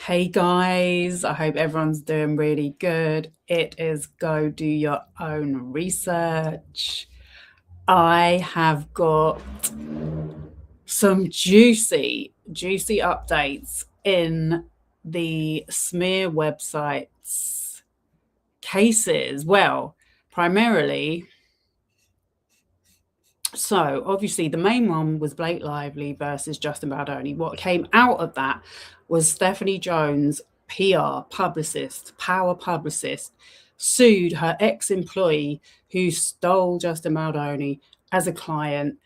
Hey guys, I hope everyone's doing really good. It is Go Do Your Own Research. I have got some juicy updates in the smear websites cases. Well, primarily, so obviously the main one was Blake Lively versus Justin Baldoni. What came out of that was Stephanie Jones, PR publicist, power publicist, sued her ex-employee who stole Justin Baldoni as a client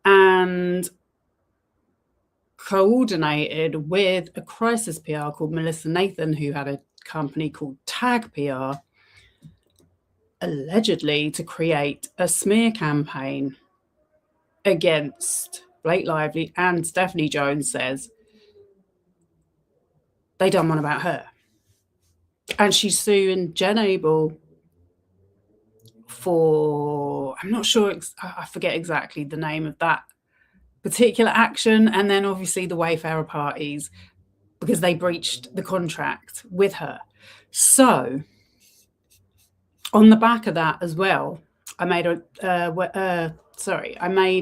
and coordinated with a crisis PR called Melissa Nathan, who had a company called Tag PR, allegedly to create a smear campaign against Blake Lively, and Stephanie Jones says they done one about her. And she's suing Jen Abel for, I'm not sure, I forget exactly the name of that particular action, and then obviously the Wayfarer parties, because they breached the contract with her. So on the back of that as well, I made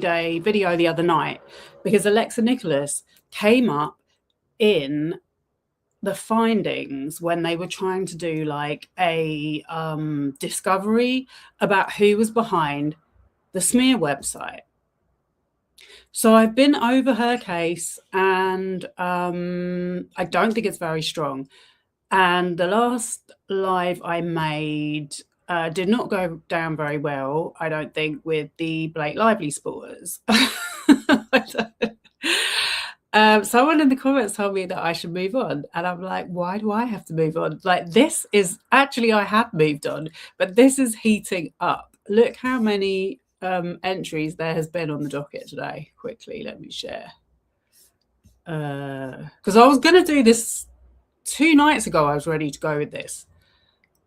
a video the other night because Alexa Nikolas came up in the findings when they were trying to do like a discovery about who was behind the smear website. So I've been over her case, and I don't think it's very strong. And the last live I made did not go down very well, I don't think, with the Blake Lively supporters. Someone in the comments told me that I should move on, and I'm like, why do I have to move on? Like, this is actually, I have moved on, but this is heating up. Look how many entries there has been on the docket today. Quickly, let me share. Because I was going to do this 2 nights ago. I was ready to go with this,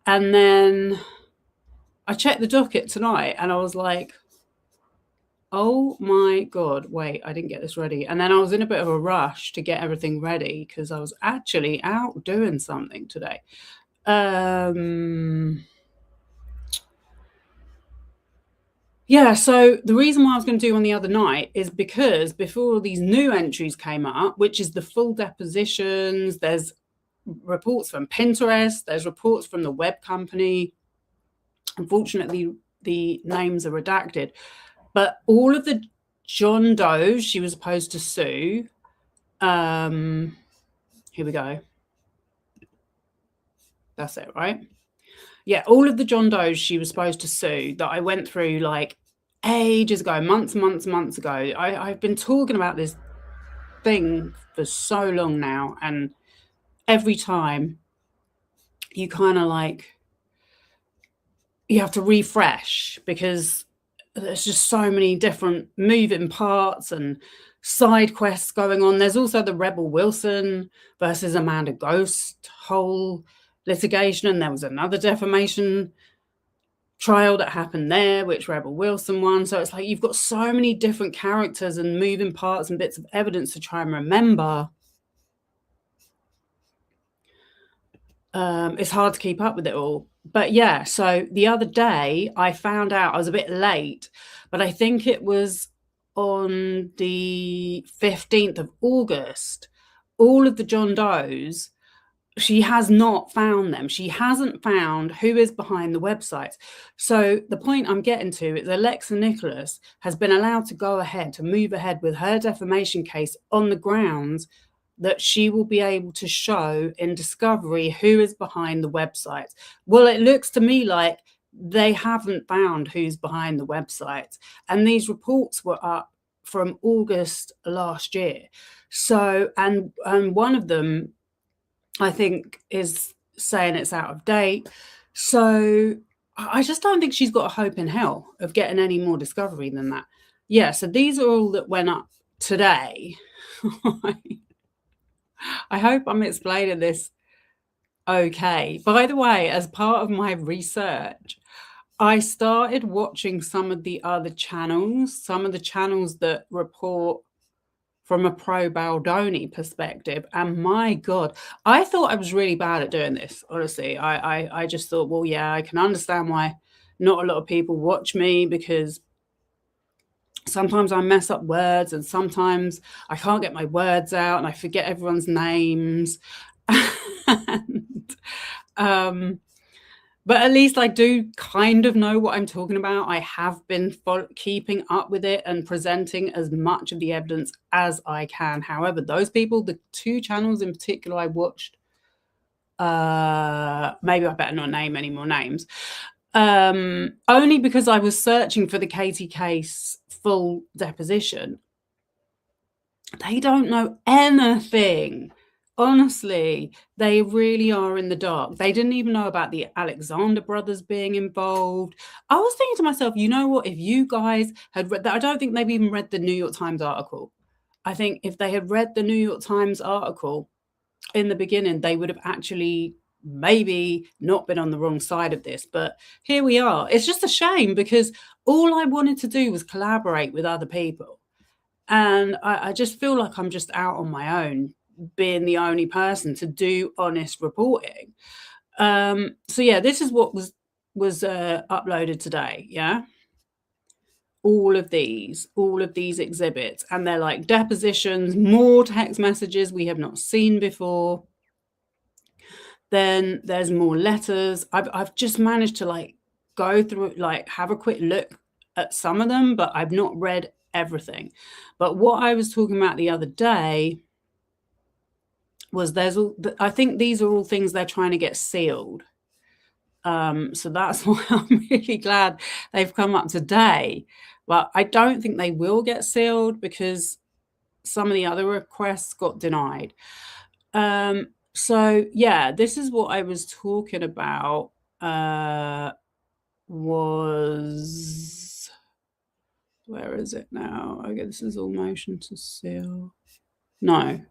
and then I checked the docket tonight, and I was like, oh my God, wait, I didn't get this ready. And then I was in a bit of a rush to get everything ready because I was actually out doing something today. Yeah, so the reason why I was going to do one the other night is because before all these new entries came up, which is the full depositions, there's reports from Pinterest, there's reports from the web company. Unfortunately, the names are redacted. But all of the John Does she was supposed to sue, here we go. That's it, right? Yeah, all of the John Does she was supposed to sue that I went through like ages ago, months ago. I've been talking about this thing for so long now, and every time you kind of like, you have to refresh because there's just so many different moving parts and side quests going on. There's also the Rebel Wilson versus Amanda Ghost whole litigation, and there was another defamation trial that happened there, which Rebel Wilson won. So it's like you've got so many different characters and moving parts and bits of evidence to try and remember. It's hard to keep up with it all. But yeah, so the other day I found out, I was a bit late, but I think it was on the 15th of August, all of the John Does, she has not found them. She hasn't found who is behind the websites. So the point I'm getting to is Alexa Nikolas has been allowed to go ahead, to move ahead with her defamation case on the grounds that she will be able to show in discovery who is behind the websites. Well, it looks to me like they haven't found who's behind the websites. And these reports were up from August last year. So, and one of them, I think, is saying it's out of date. So I just don't think she's got a hope in hell of getting any more discovery than that. Yeah, so these are all that went up today. I hope I'm explaining this okay. By the way, as part of my research, I started watching some of the other channels, some of the channels that report from a pro-Baldoni perspective. And my God, I thought I was really bad at doing this, honestly. I just thought, well, yeah, I can understand why not a lot of people watch me, because sometimes I mess up words and sometimes I can't get my words out and I forget everyone's names. And, but at least I do kind of know what I'm talking about. I have been keeping up with it and presenting as much of the evidence as I can. However, those people, the 2 channels in particular I watched, maybe I better not name any more names, only because I was searching for the Katie Case full deposition. They don't know anything. Honestly, they really are in the dark. They didn't even know about the Alexander brothers being involved. I was thinking to myself, you know what, if you guys had read that, I don't think they've even read the New York Times article. I think if they had read the New York Times article in the beginning, they would have actually maybe not been on the wrong side of this. But here we are. It's just a shame, because all I wanted to do was collaborate with other people. And I just feel like I'm just out on my own, being the only person to do honest reporting. So yeah, this is what was uploaded today. Yeah, all of these exhibits, and they're like depositions, more text messages we have not seen before. Then there's more letters. I've just managed to like go through, like have a quick look at some of them, but I've not read everything. But what I was talking about the other day was I think these are all things they're trying to get sealed. So that's why I'm really glad they've come up today. But I don't think they will get sealed, because some of the other requests got denied. So yeah, this is what I was talking about. Was, where is it now? Okay, this is all motion to seal. No,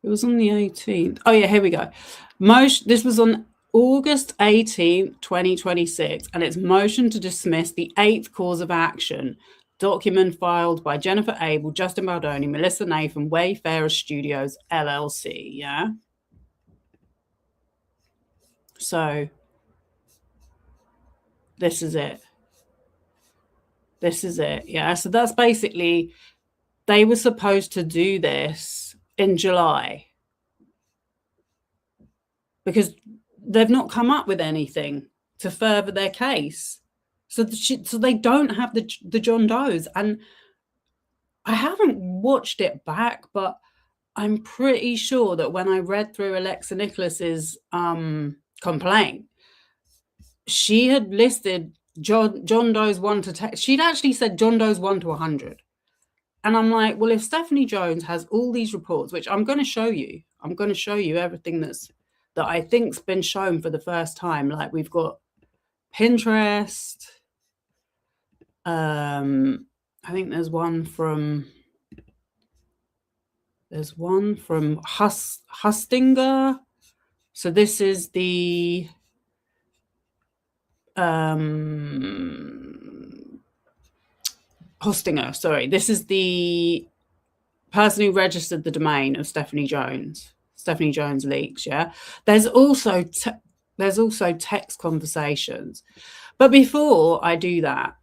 it was on the 18th. Oh yeah, here we go. This was on August 18th, 2026, and it's motion to dismiss the 8th cause of action document filed by Jennifer Abel, Justin Baldoni, Melissa Nathan, Wayfarer Studios LLC. Yeah. So this is it. This is it. Yeah. So that's basically, they were supposed to do this in July, because they've not come up with anything to further their case. So they don't have the John Does. And I haven't watched it back, but I'm pretty sure that when I read through Alexa Nikolas's complaint, she had listed John Doe's 1 to 10. She'd actually said John Doe's 1 to 100. And I'm like, well, if Stephanie Jones has all these reports, which I'm going to show you, everything that I think's been shown for the first time. Like, we've got Pinterest. I think there's one from Hustinger. So this is the Hostinger, sorry. This is the person who registered the domain of Stephanie Jones Leaks. Yeah. There's also text conversations. But before I do that,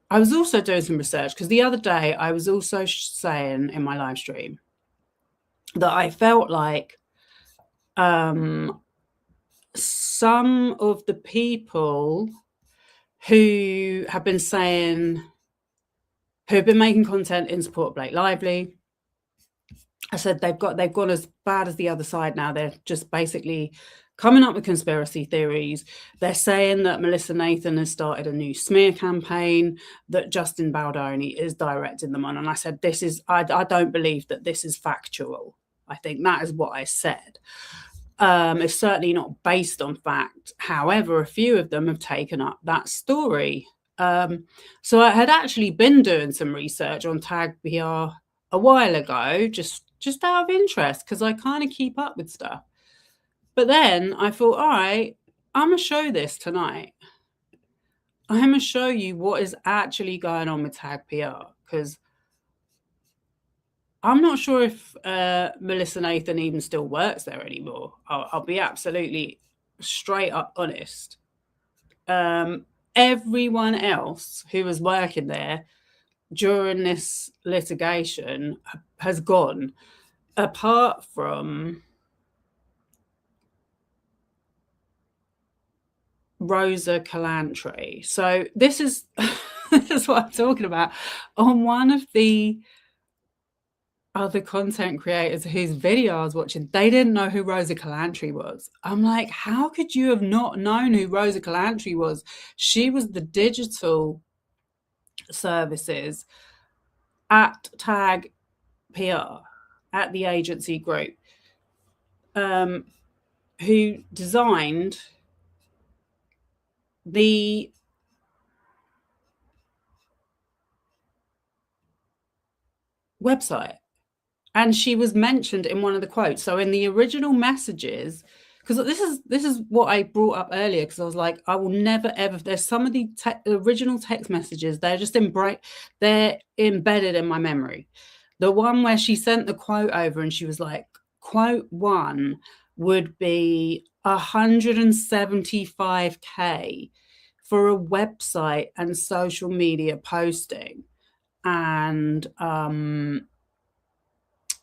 I was also doing some research, because the other day I was also saying in my live stream that I felt like some of the people who have been making content in support of Blake Lively, I said they've gone as bad as the other side now. They're just basically coming up with conspiracy theories. They're saying that Melissa Nathan has started a new smear campaign, that Justin Baldoni is directing them on. And I said, I don't believe that this is factual. I think that is what I said. It's certainly not based on fact. However, a few of them have taken up that story. So I had actually been doing some research on Tag PR a while ago, just out of interest, because I kind of keep up with stuff. But then I thought, all right, I'm going to show this tonight. I'm going to show you what is actually going on with Tag PR, because I'm not sure if Melissa Nathan even still works there anymore. I'll be absolutely straight up honest. Everyone else who was working there during this litigation has gone, apart from Rosa Calantri. So this is this is what I'm talking about. On one of the other content creators whose video I was watching, they didn't know who Rosa Calantri was. I'm like, how could you have not known who Rosa Calantri was? She was the digital services at Tag PR, at the agency group, who designed the website. And she was mentioned in one of the quotes. So in the original messages, because this is what I brought up earlier, because I was like, I will never ever. There's some of the original text messages. They're just they're embedded in my memory. The one where she sent the quote over, and she was like, quote one would be 175K for a website and social media posting, and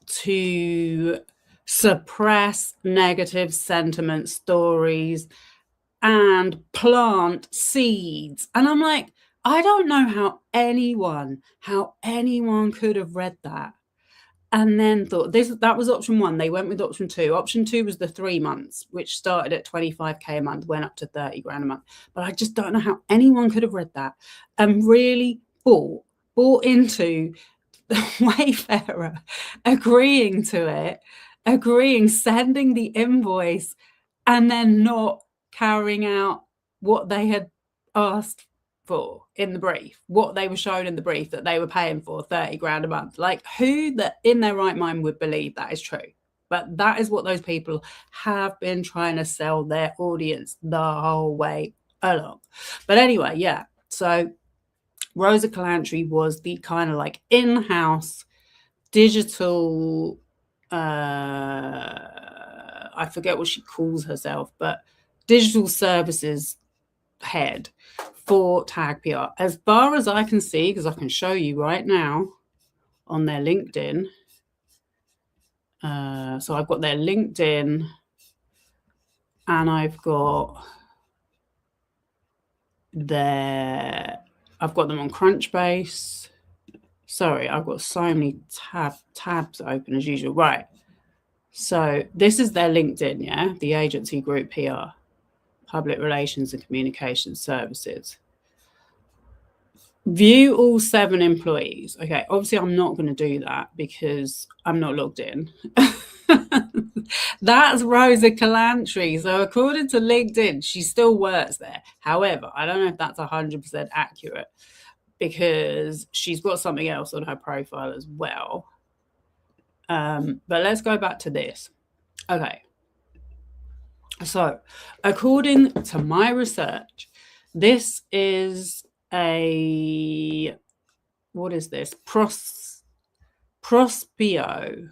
to suppress negative sentiment stories and plant seeds. And I'm like, I don't know how anyone could have read that and then thought that was option one. They went with option two. Option two was the 3 months, which started at 25K a month, went up to 30 grand a month. But I just don't know how anyone could have read that and really bought into Wayfarer agreeing to it, sending the invoice, and then not carrying out what they had asked for in the brief, what they were shown in the brief that they were paying for 30 grand a month. Like, who that in their right mind would believe that is true? But that is what those people have been trying to sell their audience the whole way along. But anyway, yeah. So Rosa Calantri was the kind of like in-house digital, I forget what she calls herself, but digital services head for Tag PR. As far as I can see, because I can show you right now on their LinkedIn. So I've got their LinkedIn, and I've got I've got them on Crunchbase. Sorry, I've got so many tabs open as usual. Right. So this is their LinkedIn, yeah? The agency group PR, public relations and communication services. View all 7 employees. Okay, obviously I'm not going to do that because I'm not logged in. That's Rosa Calantri. So according to LinkedIn, she still works there. However, I don't know if that's 100% accurate because she's got something else on her profile as well. But let's go back to this. Okay. So according to my research, this is what is this? Prospeo.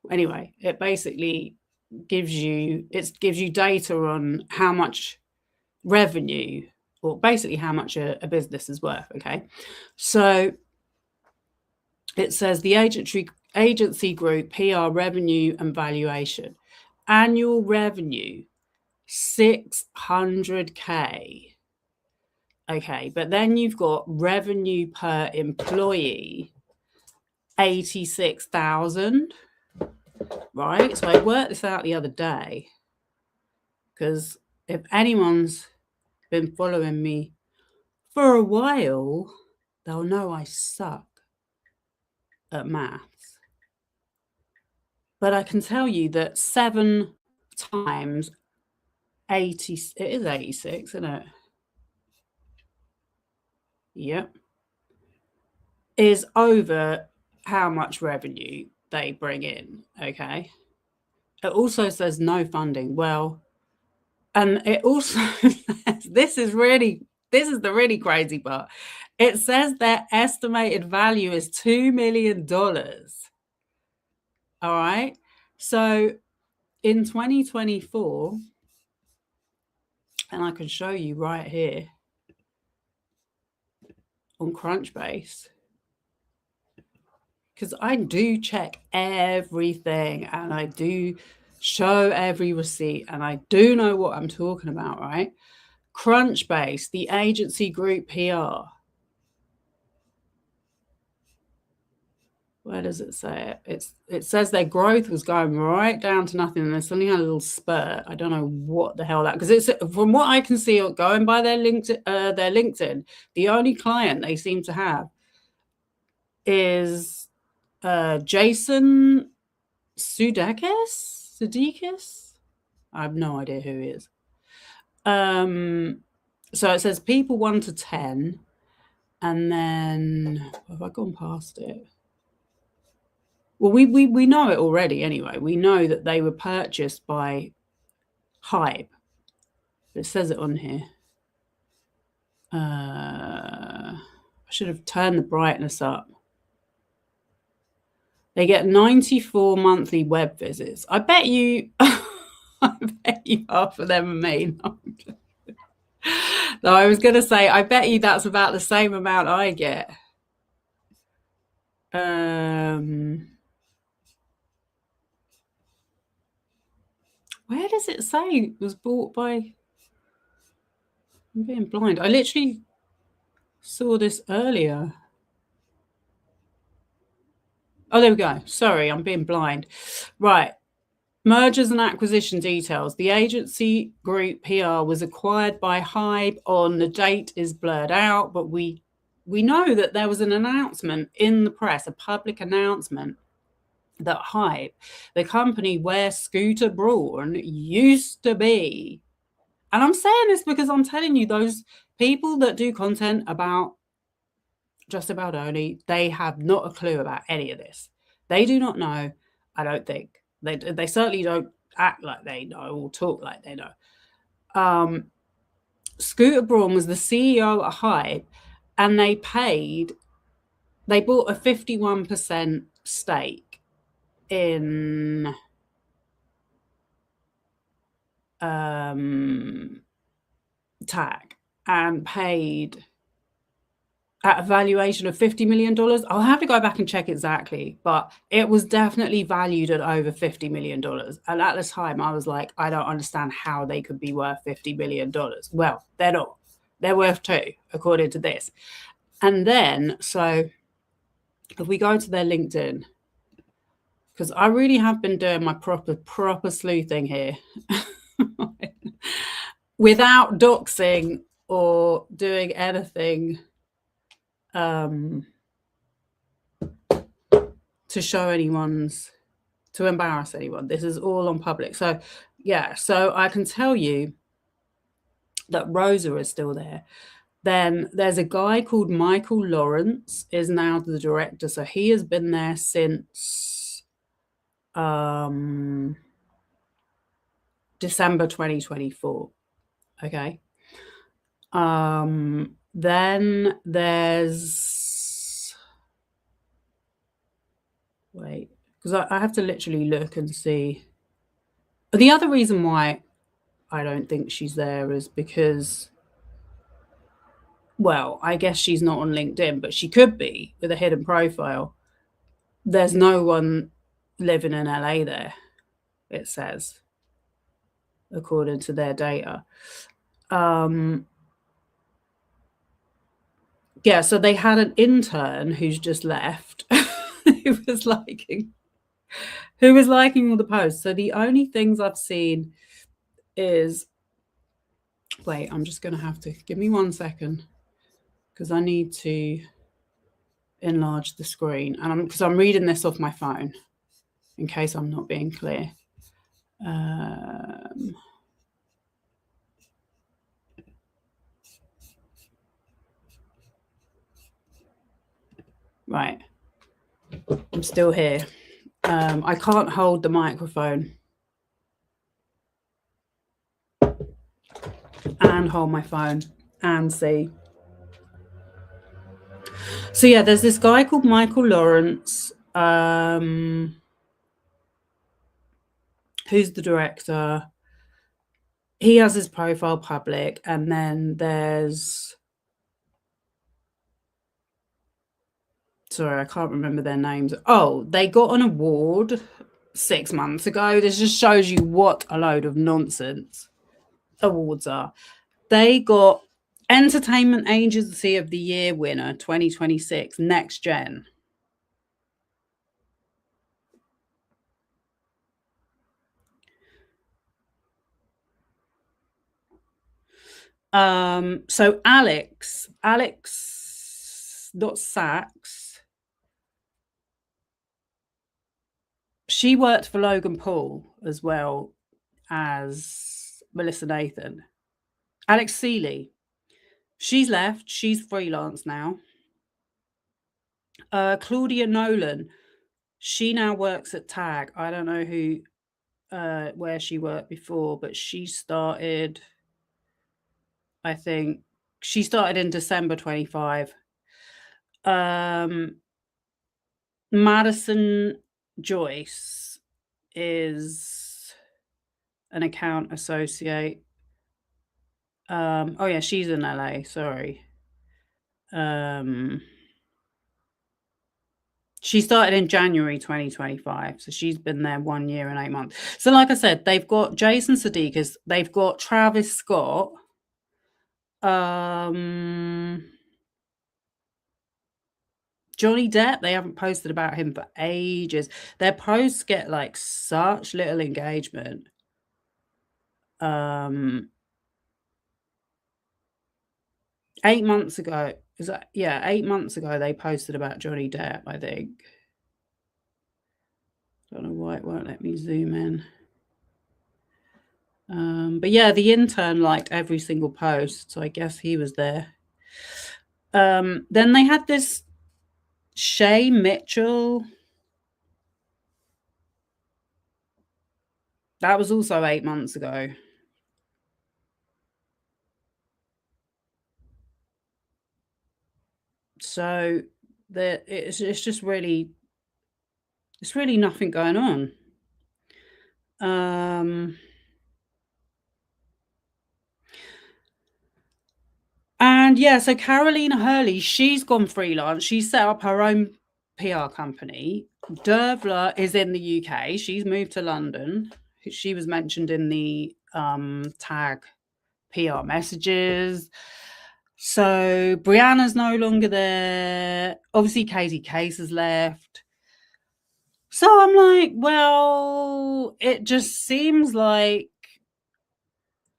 Anyway, it basically gives you data on how much revenue, or basically how much a business is worth. Okay, so it says the agency group PR revenue and valuation, annual revenue 600K. Okay, but then you've got revenue per employee 86,000. Right, so I worked this out the other day because if anyone's been following me for a while, they'll know I suck at maths. But I can tell you that 7 times 80, it is 86, isn't it? Yep. Is over how much revenue they bring in, okay? It also says no funding. Well, and it also says, this is really This is the really crazy part. It says their estimated value is $2 million. All right. So in 2024, and I can show you right here on Crunchbase, because I do check everything and I do show every receipt and I do know what I'm talking about, right? Crunchbase, the agency group PR. Where does it say it? It says their growth was going right down to nothing and they suddenly had a little spurt. I don't know what the hell that, because it's, from what I can see, going by their LinkedIn, the only client they seem to have is Jason Sudeikis. I have no idea who he is. So it says people 1 to 10, and then have I gone past it? Well, we know it already anyway. We know that they were purchased by Hype. It says it on here. I should have turned the brightness up. They get 94 monthly web visits. I bet you half of them are me. No, I was going to say, I bet you that's about the same amount I get. Where does it say it was bought by? I'm being blind. I literally saw this earlier. Oh, there we go. Sorry, I'm being blind. Right. Mergers and acquisition details. The agency group PR was acquired by Hype on, the date is blurred out, but we know that there was an announcement in the press, a public announcement, that Hype, the company where Scooter Braun used to be, and I'm saying this because I'm telling you, those people that do content about Just About Only, they have not a clue about any of this. They do not know, I don't think. They certainly don't act like they know or talk like they know. Scooter Braun was the CEO at Hype, and they bought a 51% stake in Tag, and paid at a valuation of $50 million. I'll have to go back and check exactly, but it was definitely valued at over $50 million. And at the time, I was like, I don't understand how they could be worth $50 million. Well, they're not. They're worth $2, according to this. And then, so if we go to their LinkedIn, because I really have been doing my proper sleuthing here without doxing or doing anything to show to embarrass anyone. This is all on public. So yeah, so I can tell you that Rosa is still there. Then there's a guy called Michael Lawrence, is now the director. So he has been there since December 2024. Okay. Then there's, wait, because I have to literally look and see. The other reason why I don't think she's there is because, well, I guess she's not on LinkedIn, but she could be with a hidden profile. There's no one living in LA there, it says, according to their data. Yeah, so they had an intern who's just left who was liking all the posts. So the only things I've seen is, wait, I'm just going to have to, give me 1 second, because I need to enlarge the screen, and because I'm reading this off my phone in case I'm not being clear. Right, I'm still here. I can't hold the microphone and hold my phone and see. So yeah, there's this guy called Michael Lawrence, who's the director. He has his profile public, and then there's, sorry, I can't remember their names. Oh, they got an award 6 months ago. This just shows you what a load of nonsense awards are. They got Entertainment Agency of the Year winner 2026, Next Gen. So Alex dot Sachs, she worked for Logan Paul as well as Melissa Nathan. Alex Seeley, she's left. She's freelance now. Claudia Nolan, she now works at Tag. I don't know who, where she worked before, but she started, I think, she started in December 25. Madison Joyce is an account associate. Oh yeah, she's in LA. Sorry. She started in January 2025, so she's been there 1 year and 8 months. So, like I said, they've got Jason Sudeikis, they've got Travis Scott. Johnny Depp, they haven't posted about him for ages. Their posts get like such little engagement. 8 months ago, is that, yeah, 8 months ago they posted about Johnny Depp, I think. Don't know why it won't let me zoom in. But yeah, the intern liked every single post, so I guess he was there. Then they had this Shay Mitchell. That was also 8 months ago. So it's just really, it's really nothing going on. And yeah, so Carolina Hurley, she's gone freelance. She set up her own PR company. Dervla is in the UK. She's moved to London. She was mentioned in the Tag PR messages. So Brianna's no longer there. Obviously, Katie Case has left. So I'm like, well, it just seems like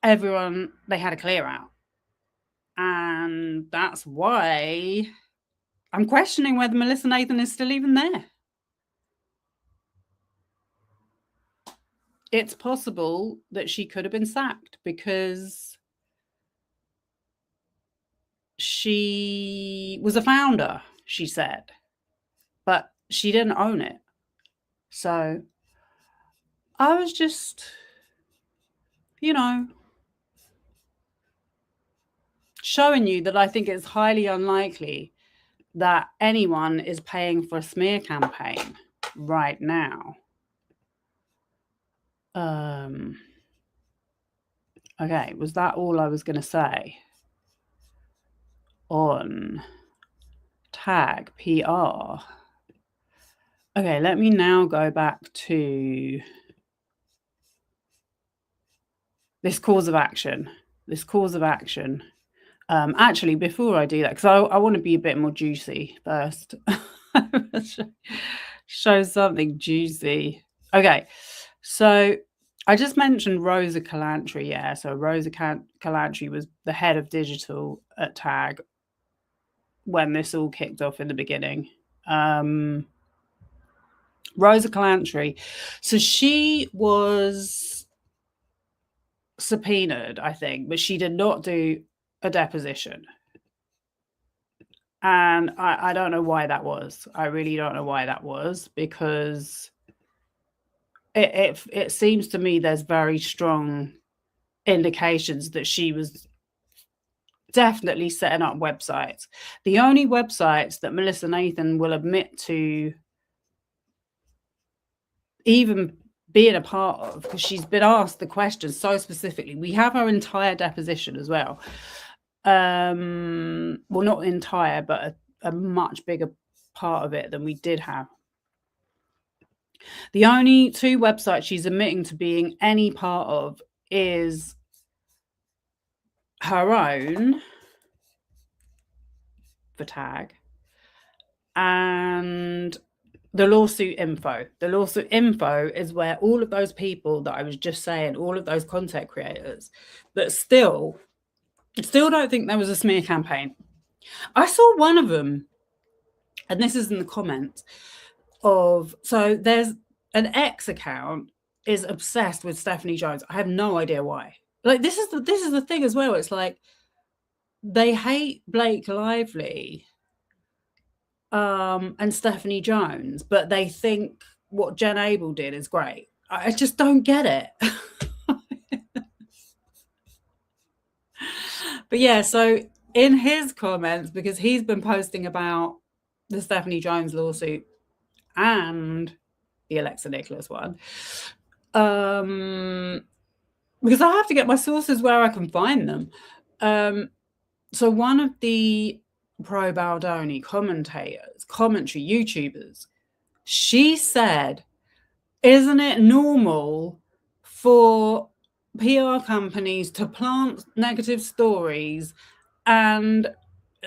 everyone, they had a clear out. And that's why I'm questioning whether Melissa Nathan is still even there. It's possible that she could have been sacked because she was a founder, she said, but she didn't own it. So I was just, you know, showing you that I think it's highly unlikely that anyone is paying for a smear campaign right now. Okay, was that all I was going to say on Tag PR? Okay, let me now go back to this cause of action. Actually, before I do that, because I want to be a bit more juicy first. Show something juicy. Okay, so I just mentioned Rosa Calantri. Yeah, so Rosa Calantri was the head of digital at Tag when this all kicked off in the beginning. Rosa Calantri. So she was subpoenaed, I think, but she did not do a deposition. And I don't know why that was. I really don't know why that was, because it seems to me there's very strong indications that she was definitely setting up websites. The only websites that Melissa Nathan will admit to even being a part of, because she's been asked the question so specifically. We have her entire deposition as well. Well, not entire, but a much bigger part of it than we did have. The only two websites she's admitting to being any part of is her own, the tag, and the lawsuit info. The lawsuit info is where all of those people that I was just saying, all of those content creators, that still don't think there was a smear campaign. I saw one of them, and this is in the comments of, so there's an X account is obsessed with Stephanie Jones. I have no idea why. Like, this is the thing as well. It's like they hate Blake Lively and Stephanie Jones, but they think what Jen Abel did is great. I just don't get it. But yeah, so in his comments, because he's been posting about the Stephanie Jones lawsuit and the Alexa Nikolas one, because I have to get my sources where I can find them. So one of the pro Baldoni commentary YouTubers, she said, isn't it normal for PR companies to plant negative stories and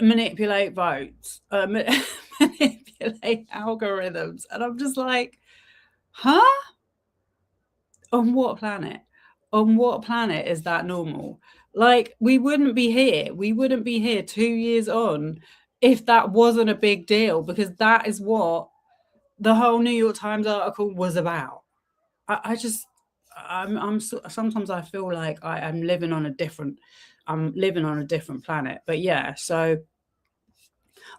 manipulate votes, manipulate algorithms? And I'm just like, huh? On what planet? On what planet is that normal? Like, we wouldn't be here 2 years on if that wasn't a big deal, because that is what the whole New York Times article was about. Sometimes I feel like I'm living on a different planet. But yeah, so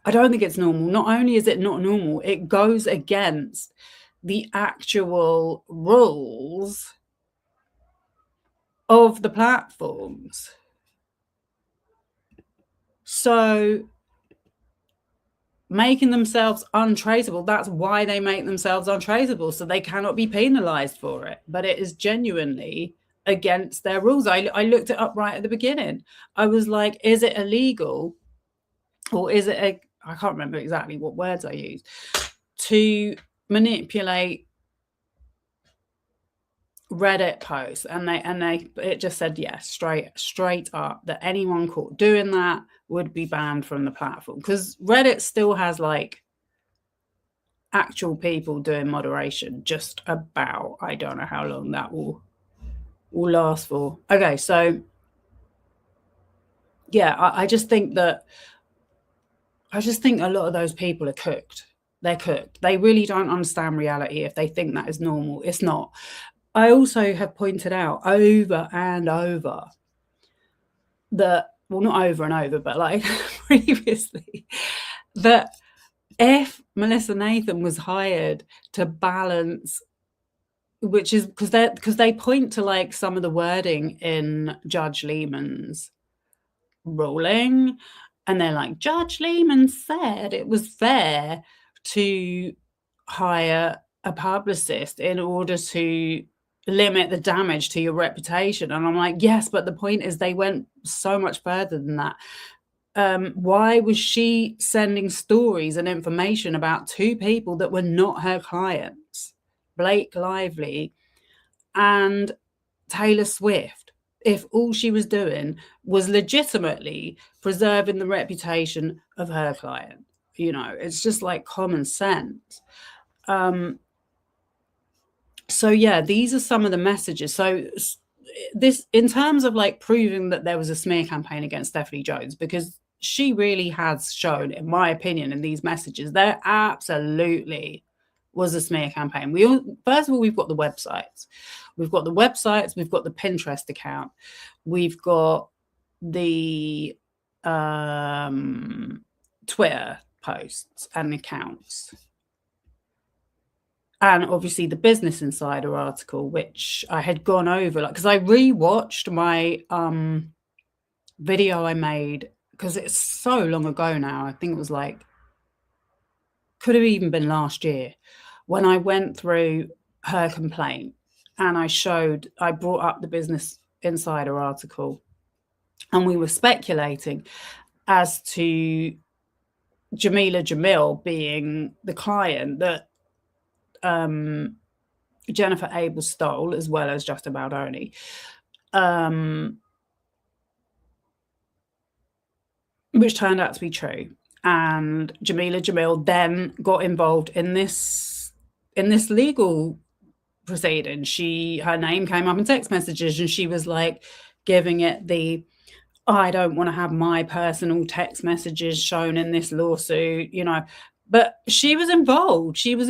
I don't think it's normal. Not only is it not normal, it goes against the actual rules of the platforms. So making themselves untraceable, that's why they make themselves untraceable, so they cannot be penalized for it. But it is genuinely against their rules. I looked it up right at the beginning. I was like, is it illegal, or is it I can't remember exactly what words I used, to manipulate Reddit posts? And it just said yes, straight up, that anyone caught doing that would be banned from the platform, because Reddit still has like actual people doing moderation, just about. I don't know how long that will last for. Okay, so yeah, I just think a lot of those people are cooked. They're cooked. They really don't understand reality if they think that is normal. It's not. I also have pointed out over and over that, well, not over and over, but like previously, that if Melissa Nathan was hired to balance, which is because they point to like some of the wording in Judge Lehman's ruling, and they're like, Judge Lehman said it was fair to hire a publicist in order to limit the damage to your reputation. And I'm like, yes, but the point is they went so much further than that. Why was she sending stories and information about two people that were not her clients, Blake Lively and Taylor Swift, if all she was doing was legitimately preserving the reputation of her client? You know, it's just like common sense. So yeah, these are some of the messages. So this, in terms of like proving that there was a smear campaign against Stephanie Jones, because she really has shown, in my opinion, in these messages, there absolutely was a smear campaign. First of all, we've got the websites. We've got the Pinterest account. We've got the Twitter posts and accounts. And obviously the Business Insider article, which I had gone over, like, because I rewatched my video I made, because it's so long ago now. I think it was like, could have even been last year, when I went through her complaint and I brought up the Business Insider article, and we were speculating as to Jamila Jamil being the client that Jennifer Abel stole, as well as Justin Baldoni. Which turned out to be true. And Jamila Jamil then got involved in this legal proceeding. Her name came up in text messages, and she was like giving it the, I don't want to have my personal text messages shown in this lawsuit, But she was involved. She was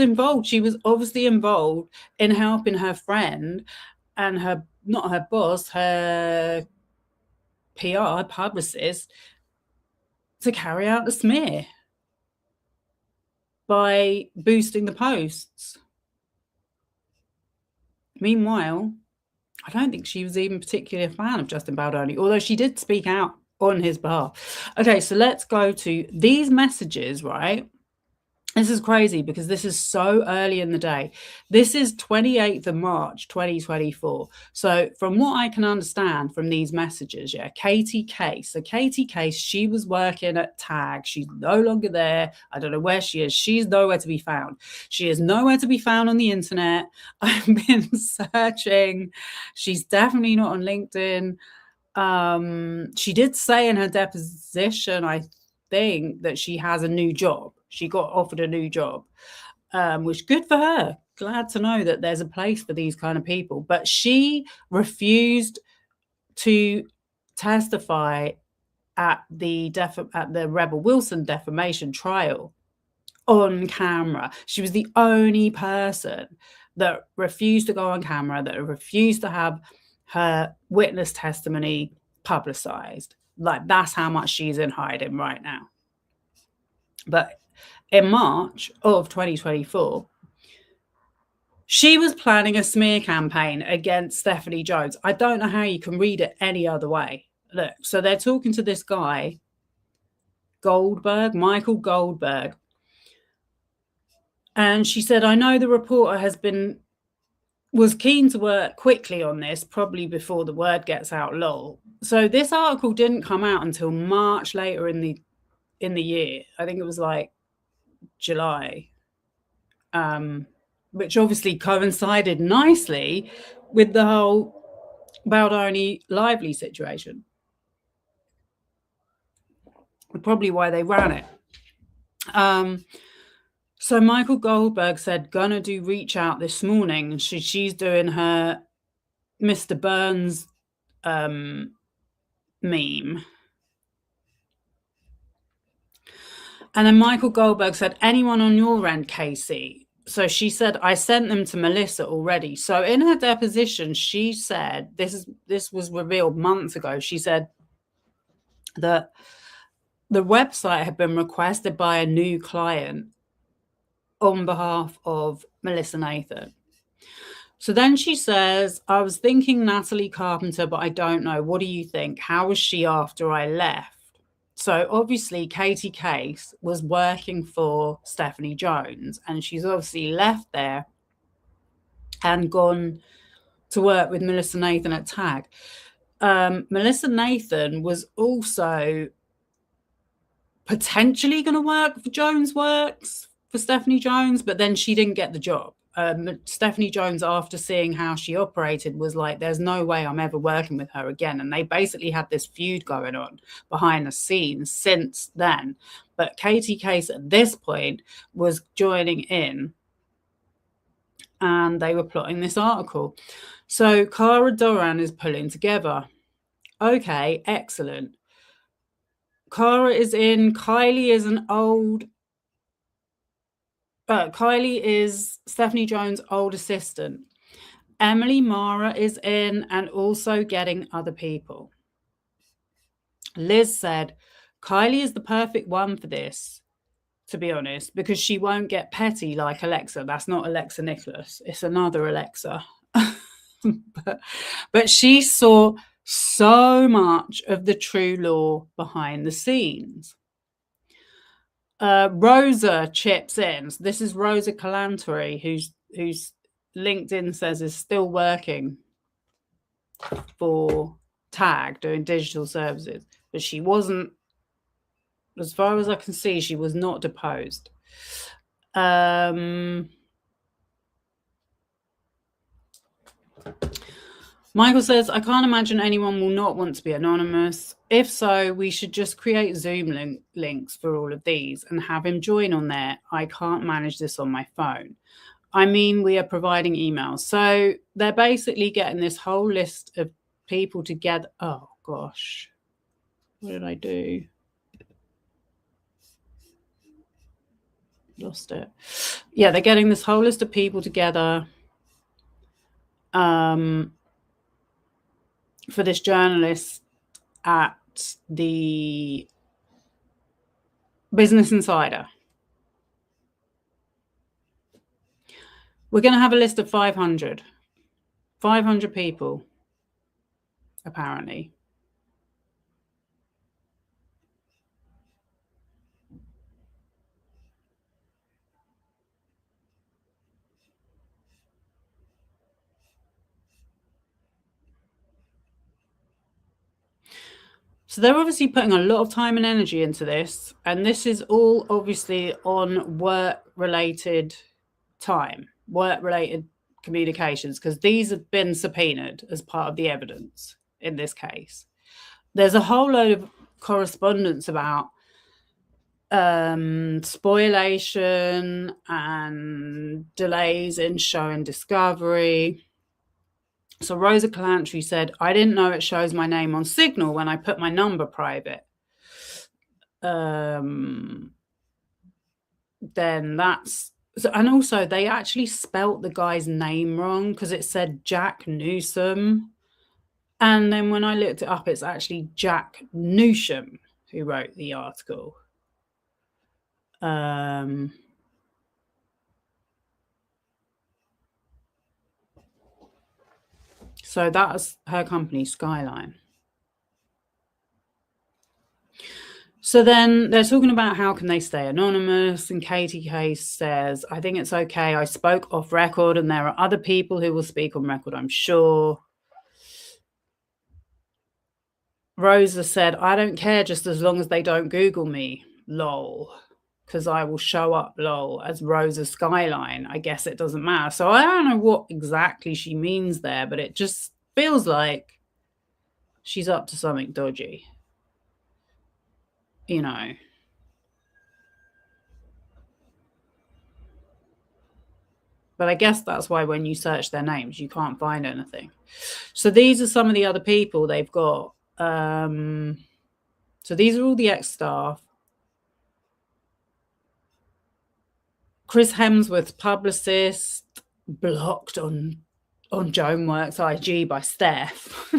obviously involved in helping her friend and not her boss, her PR publicist, to carry out the smear by boosting the posts. Meanwhile, I don't think she was even particularly a fan of Justin Baldoni, although she did speak out on his behalf. Okay, so let's go to these messages, right? This is crazy because this is so early in the day. This is 28th of March, 2024. So from what I can understand from these messages, Katie Case. So Katie Case, she was working at Tag. She's no longer there. I don't know where she is. She's nowhere to be found. She is nowhere to be found on the internet. I've been searching. She's definitely not on LinkedIn. She did say in her deposition, I think, that she has a new job. She got offered a new job, which good for her. Glad to know that there's a place for these kind of people. But she refused to testify at the Rebel Wilson defamation trial on camera. She was the only person that refused to go on camera, that refused to have her witness testimony publicized. Like, that's how much she's in hiding right now. But in March of 2024, she was planning a smear campaign against Stephanie Jones. I don't know how you can read it any other way. Look, so they're talking to this guy, Michael Goldberg. And she said, I know the reporter was keen to work quickly on this, probably before the word gets out, lol. So this article didn't come out until March later in the year. I think it was like July, which obviously coincided nicely with the whole Baldoni Lively situation. Probably why they ran it. So Michael Goldberg said, gonna do reach out this morning. She's doing her Mr. Burns meme. And then Michael Goldberg said, anyone on your end, Casey? So she said, I sent them to Melissa already. So in her deposition, she said, this was revealed months ago. She said that the website had been requested by a new client on behalf of Melissa Nathan. So then she says, I was thinking Natalie Carpenter, but I don't know. What do you think? How was she after I left? So obviously Katie Case was working for Stephanie Jones, and she's obviously left there and gone to work with Melissa Nathan at Tag. Melissa Nathan was also potentially going to work for Jones Works for Stephanie Jones, but then she didn't get the job. Stephanie Jones, after seeing how she operated, was like, there's no way I'm ever working with her again. And they basically had this feud going on behind the scenes since then. But Katie Case at this point was joining in, and they were plotting this article. So Cara Doran is pulling together. Okay, excellent. Cara is in. Kylie is Stephanie Jones' old assistant. Emily Mara is in, and also getting other people. Liz said, Kylie is the perfect one for this, to be honest, because she won't get petty like Alexa. That's not Alexa Nikolas. It's another Alexa. But she saw so much of the true law behind the scenes. Rosa chips in. So this is Rosa Calantari, whose LinkedIn says is still working for TAG doing digital services, but she wasn't, as far as I can see, she was not deposed. Michael says, I can't imagine anyone will not want to be anonymous. If so, we should just create Zoom links for all of these and have him join on there. I can't manage this on my phone. I mean, we are providing emails. So they're basically getting this whole list of people together. Oh, gosh. What did I do? Lost it. Yeah, they're getting this whole list of people together for this journalist at the Business Insider. We're going to have a list of 500 people, apparently. So they're obviously putting a lot of time and energy into this, and this is all obviously on work-related time, work-related communications, because these have been subpoenaed as part of the evidence in this case. There's a whole load of correspondence about spoliation and delays in showing discovery. So Rosa Calantari said, I didn't know it shows my name on Signal when I put my number private. Then that's... And also, they actually spelt the guy's name wrong because it said Jack Newsom. And then when I looked it up, it's actually Jack Newsham who wrote the article. So that's her company, Skyline. So then they're talking about how can they stay anonymous, and Katie Case says, I think it's okay. I spoke off record and there are other people who will speak on record, I'm sure. Rosa said, I don't care just as long as they don't Google me, lol, because I will show up, lol, as Rosa Skyline. I guess it doesn't matter. So I don't know what exactly she means there, but it just feels like she's up to something dodgy. You know. But I guess that's why when you search their names, you can't find anything. So these are some of the other people they've got. So these are all the ex-staff. Chris Hemsworth's publicist blocked on Joanworks IG by Steph.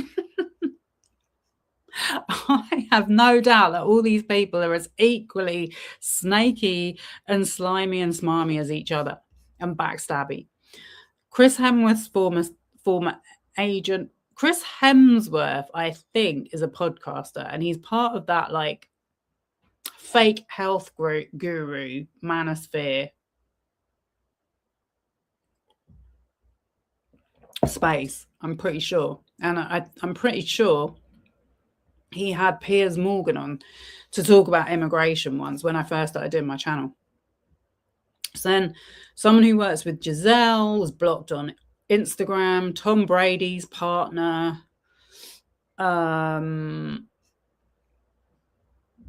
I have no doubt that all these people are as equally snaky and slimy and smarmy as each other and backstabby. Chris Hemsworth's former agent, Chris Hemsworth, I think, is a podcaster, and he's part of that like fake health guru manosphere space. I'm pretty sure, and I'm pretty sure he had Piers Morgan on to talk about immigration once when I first started doing my channel. So then someone who works with Giselle was blocked on Instagram. Tom Brady's partner. The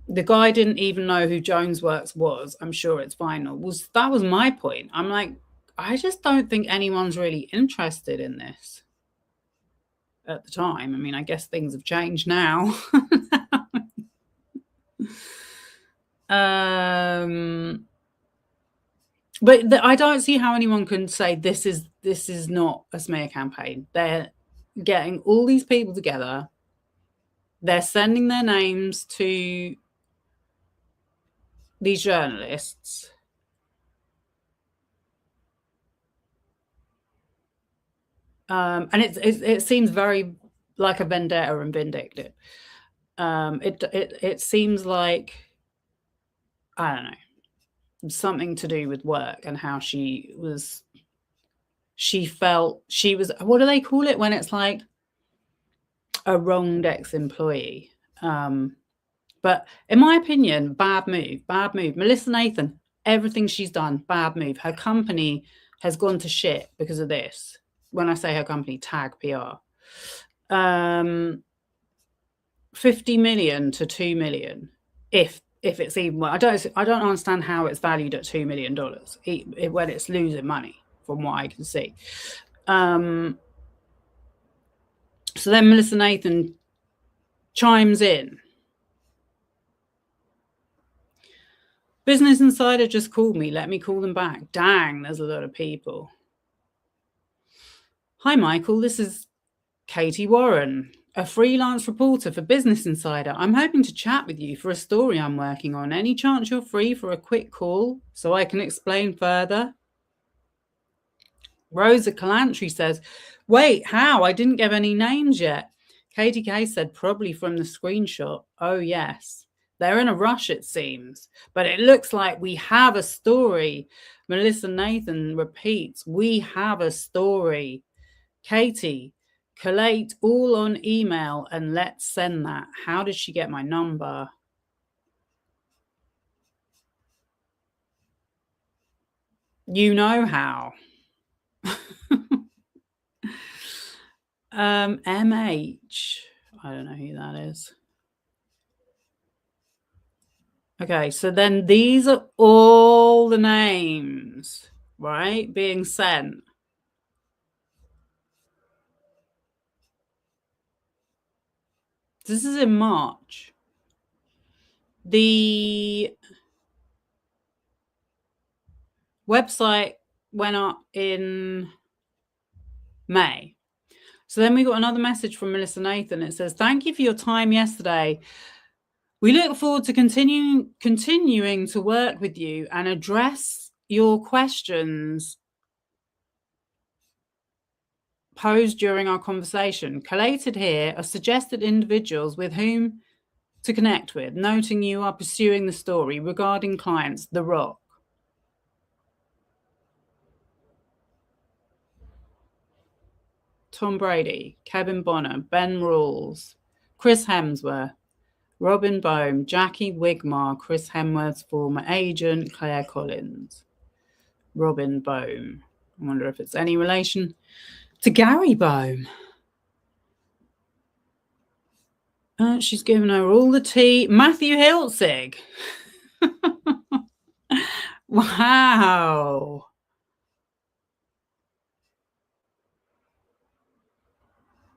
guy didn't even know who Jonesworks was. I'm sure it's vinyl. That was my point. I'm like, I just don't think anyone's really interested in this at the time. I mean, I guess things have changed now. But I don't see how anyone can say this is not a smear campaign. They're getting all these people together. They're sending their names to these journalists. And it seems very like a vendetta and vindictive. It seems like, I don't know, something to do with work and how she felt she was, what do they call it when it's like a wronged ex-employee? But in my opinion, bad move, bad move. Melissa Nathan, everything she's done, bad move. Her company has gone to shit because of this. When I say her company, Tag PR. 50 million to 2 million, if it's even. Well, I don't understand how it's valued at $2 million when it's losing money, from what I can see. So then Melissa Nathan chimes in. Business Insider just called me. Let me call them back. Dang, there's a lot of people. Hi, Michael. This is Katie Warren, a freelance reporter for Business Insider. I'm hoping to chat with you for a story I'm working on. Any chance you're free for a quick call so I can explain further? Rosa Calantri says, wait, how? I didn't give any names yet. Katie K said, probably from the screenshot. Oh, yes. They're in a rush, it seems. But it looks like we have a story. Melissa Nathan repeats, we have a story. Katie, collate all on email and let's send that. How did she get my number? You know how. MH. I don't know who that is. Okay, so then these are all the names, right, being sent. This is in March. The website went up in May. So then we got another message from Melissa Nathan. It says, thank you for your time yesterday. We look forward to continuing to work with you and address your questions posed during our conversation. Collated here are suggested individuals with whom to connect with, noting you are pursuing the story regarding clients, The Rock. Tom Brady, Kevin Bonner, Ben Rawls, Chris Hemsworth, Robin Bohm, Jackie Wigmar, Chris Hemsworth's former agent, Claire Collins. Robin Bohm. I wonder if it's any relation to Gary Bohm. She's given her all the tea. Matthew Hiltzig. Wow.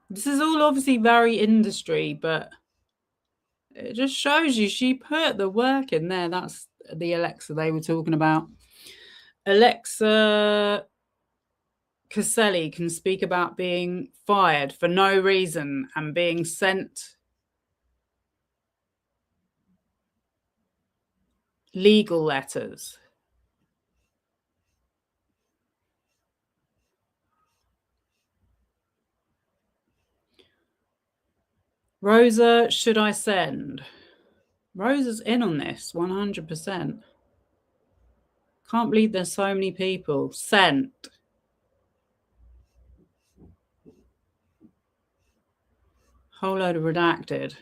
This is all obviously very industry, but it just shows you she put the work in there. That's the Alexa they were talking about. Alexa Caselli can speak about being fired for no reason and being sent legal letters. Rosa, should I send? Rosa's in on this 100%. Can't believe there's so many people. Sent. Whole load of redacted.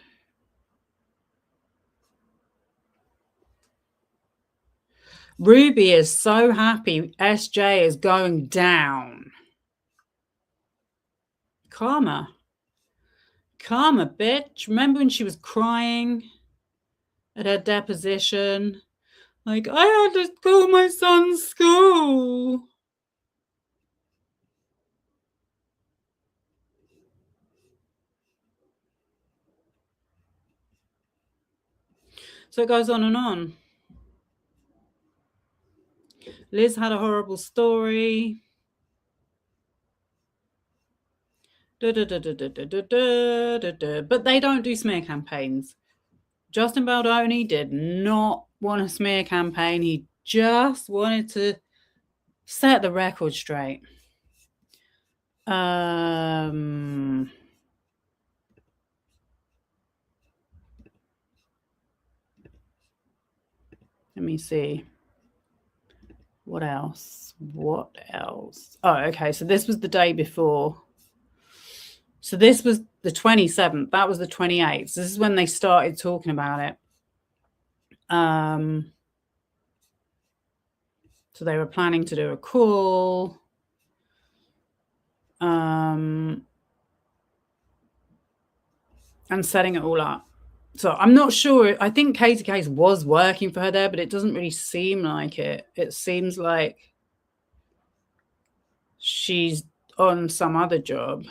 Ruby is so happy SJ is going down. Karma, bitch. Remember when she was crying at her deposition? Like, I had to call my son's school. So it goes on and on. Liz had a horrible story. But they don't do smear campaigns. Justin Baldoni did not want a smear campaign. He just wanted to set the record straight. Let me see. What else? What else? Oh, okay. So this was the day before. So this was the 27th. That was the 28th. So this is when they started talking about it. So they were planning to do a call. And setting it all up. So I'm not sure. I think Katie Case was working for her there, but it doesn't really seem like it. It seems like she's on some other job.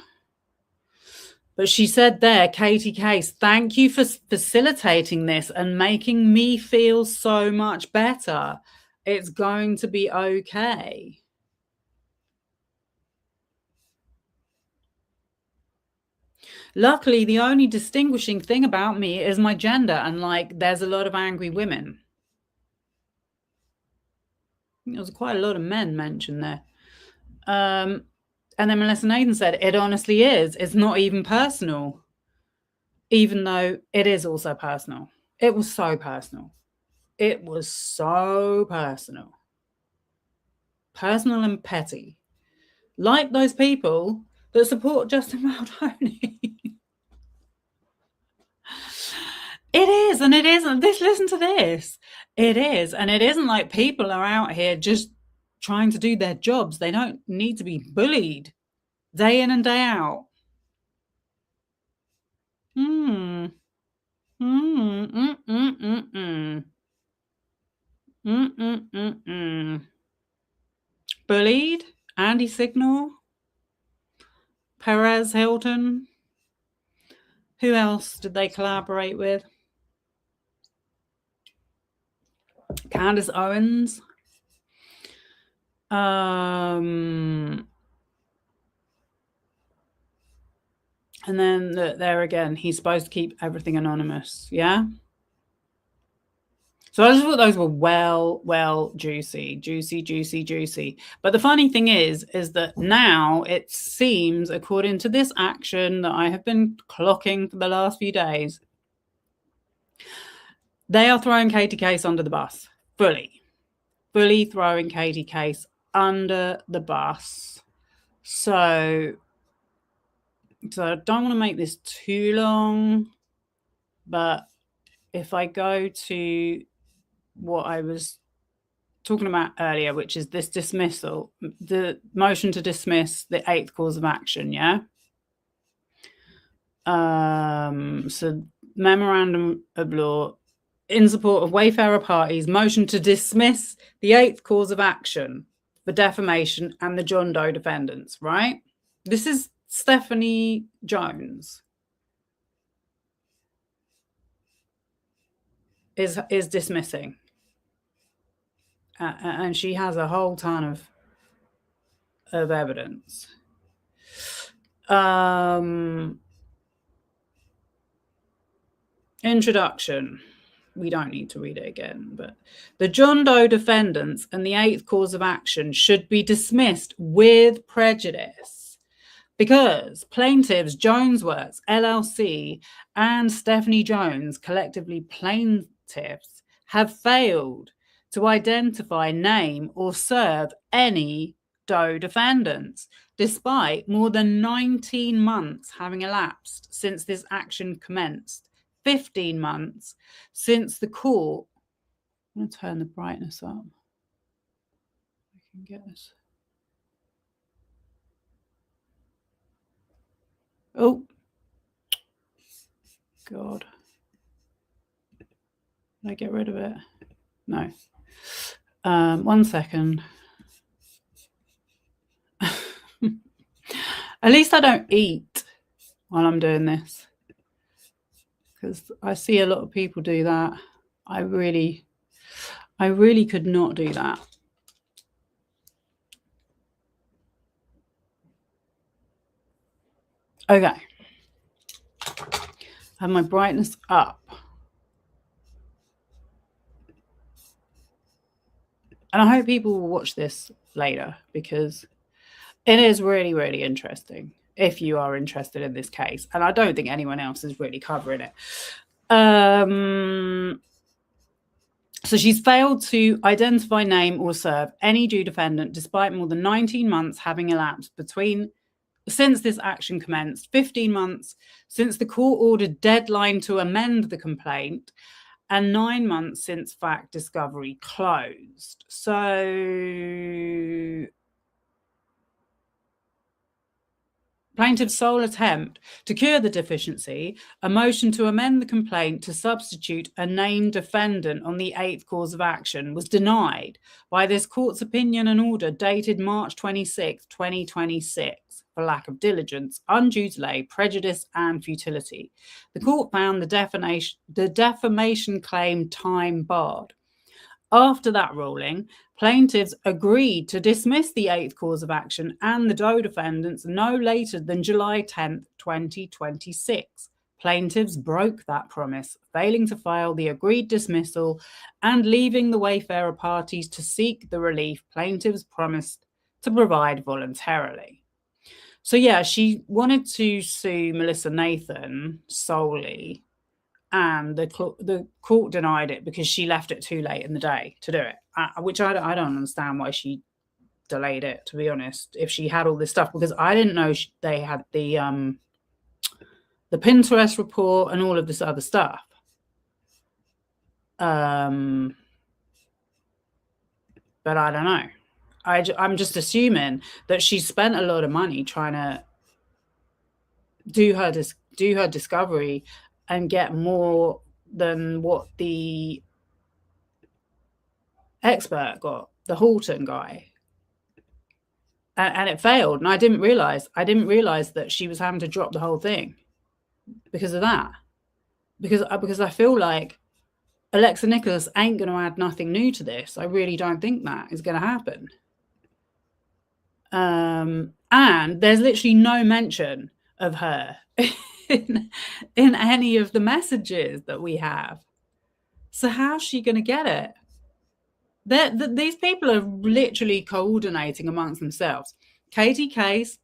But she said there, Katie Case, thank you for facilitating this and making me feel so much better. It's going to be okay. Luckily, the only distinguishing thing about me is my gender, and like there's a lot of angry women. There was quite a lot of men mentioned there. And then Melissa Nathan said, it honestly is. It's not even personal, even though it is also personal. It was so personal. It was so personal. Personal and petty. Like those people that support Justin Maldoni. It is, and it isn't. Listen to this. It is, and it isn't like people are out here just trying to do their jobs. They don't need to be bullied day in and day out. Bullied? Andy Signal? Perez Hilton? Who else did they collaborate with? Candace Owens? And then there again, he's supposed to keep everything anonymous, yeah? So I just thought those were well, juicy. But the funny thing is that now it seems, according to this action that I have been clocking for the last few days, they are throwing Katie Case under the bus, fully throwing Katie Case under the bus. So I don't want to make this too long, but if I go to what I was talking about earlier, which is this dismissal, the motion to dismiss the 8th cause of action, yeah? So memorandum of law in support of Wayfarer parties, motion to dismiss the 8th cause of action for defamation and the John Doe defendants, right? This is Stephanie Jones is dismissing. And she has a whole ton of evidence. Introduction. We don't need to read it again, but the John Doe defendants and the 8th cause of action should be dismissed with prejudice because plaintiffs Jonesworks LLC and Stephanie Jones, collectively plaintiffs, have failed to identify, name, or serve any Doe defendants, despite more than 19 months having elapsed since this action commenced. 15 months since the court. I'm going to turn the brightness up. I can get this. Oh, God. Did I get rid of it? No. 1 second. At least I don't eat while I'm doing this, because I see a lot of people do that. I really could not do that. Okay. I have my brightness up. And I hope people will watch this later, because it is really, really interesting if you are interested in this case. And I don't think anyone else is really covering it. So she's failed to identify, name, or serve any due defendant despite more than 19 months having elapsed since this action commenced, 15 months since the court-ordered deadline to amend the complaint, and 9 months since fact discovery closed. So plaintiff's sole attempt to cure the deficiency, a motion to amend the complaint to substitute a named defendant on the 8th cause of action, was denied by this court's opinion and order dated March 26, 2026, for lack of diligence, undue delay, prejudice, and futility. The court found the defamation claim time barred. After that ruling, plaintiffs agreed to dismiss the 8th cause of action and the Doe defendants no later than July 10, 2026. Plaintiffs broke that promise, failing to file the agreed dismissal and leaving the Wayfarer parties to seek the relief plaintiffs promised to provide voluntarily. So yeah, she wanted to sue Melissa Nathan solely, and the court denied it because she left it too late in the day to do it, which I don't understand why she delayed it, to be honest, if she had all this stuff, because I didn't know they had the Pinterest report and all of this other stuff. But I don't know. I'm just assuming that she spent a lot of money trying to do her discovery and get more than what the expert got, the Halton guy, and it failed. And I didn't realize that she was having to drop the whole thing because of that. Because I feel like Alexa Nikolas ain't going to add nothing new to this. I really don't think that is going to happen. And there's literally no mention of her in any of the messages that we have. So how's she going to get it? These people are literally coordinating amongst themselves. Katie Case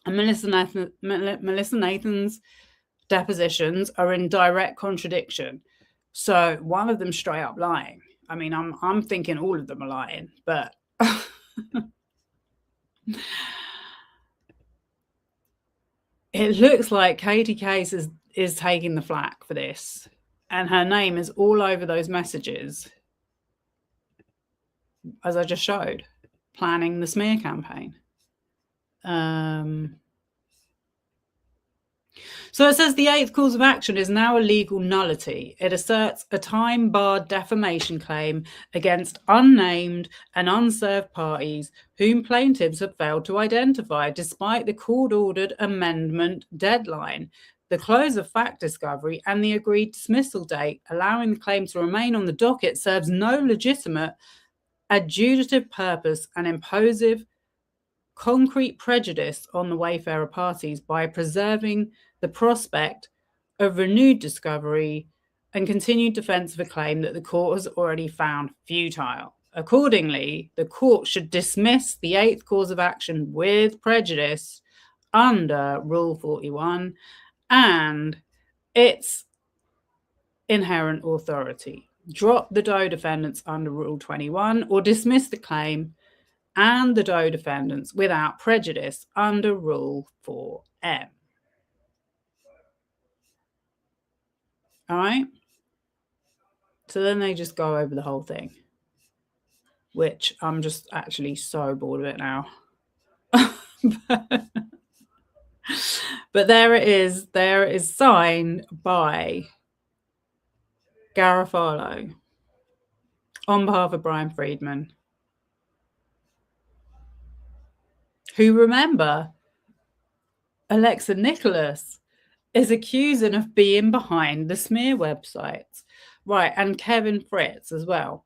and Melissa Nathan's depositions are in direct contradiction. So one of them straight up lying. I mean, I'm thinking all of them are lying, but it looks like Katie Case is taking the flak for this, and her name is all over those messages, as I just showed, planning the smear campaign. So it says the 8th cause of action is now a legal nullity. It asserts a time-barred defamation claim against unnamed and unserved parties whom plaintiffs have failed to identify despite the court-ordered amendment deadline, the close of fact discovery, and the agreed dismissal date. Allowing the claim to remain on the docket serves no legitimate adjudicative purpose and imposes concrete prejudice on the Wayfarer parties by preserving the prospect of renewed discovery and continued defence of a claim that the court has already found futile. Accordingly, the court should dismiss the 8th cause of action with prejudice under Rule 41 and its inherent authority. Drop the Doe defendants under Rule 21 or dismiss the claim and the Doe defendants without prejudice under Rule 4M. All right? So then they just go over the whole thing, which I'm just actually so bored of it now. But there it is. There it is, signed by Garofalo on behalf of Bryan Freedman, who, remember, Alexa Nikolas is accusing of being behind the smear websites. Right, and Kevin Fritz as well.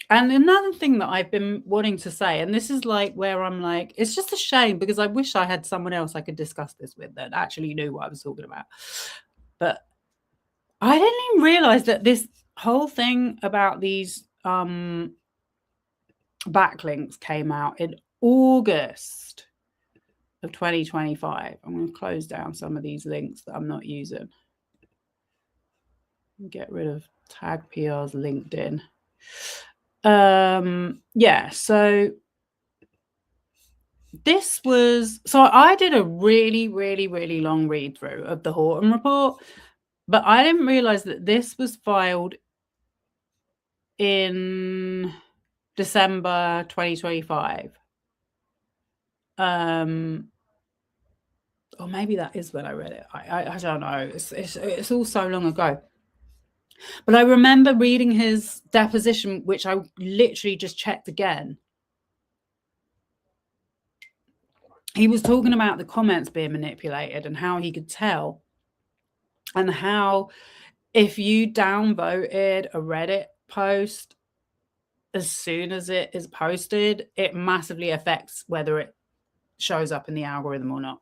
And another thing that I've been wanting to say, and this is like where I'm like, it's just a shame because I wish I had someone else I could discuss this with that actually knew what I was talking about. But I didn't even realize that this whole thing about these backlinks came out in August of 2025. I'm going to close down some of these links that I'm not using. Get rid of Tag PR's LinkedIn. Yeah, so I did a really, really, really long read through of the Horton report, but I didn't realize that this was filed in December 2025. Or maybe that is when I read it. I don't know. It's all so long ago. But I remember reading his deposition, which I literally just checked again. He was talking about the comments being manipulated and how he could tell, and how if you downvoted a Reddit post as soon as it is posted, it massively affects whether it shows up in the algorithm or not.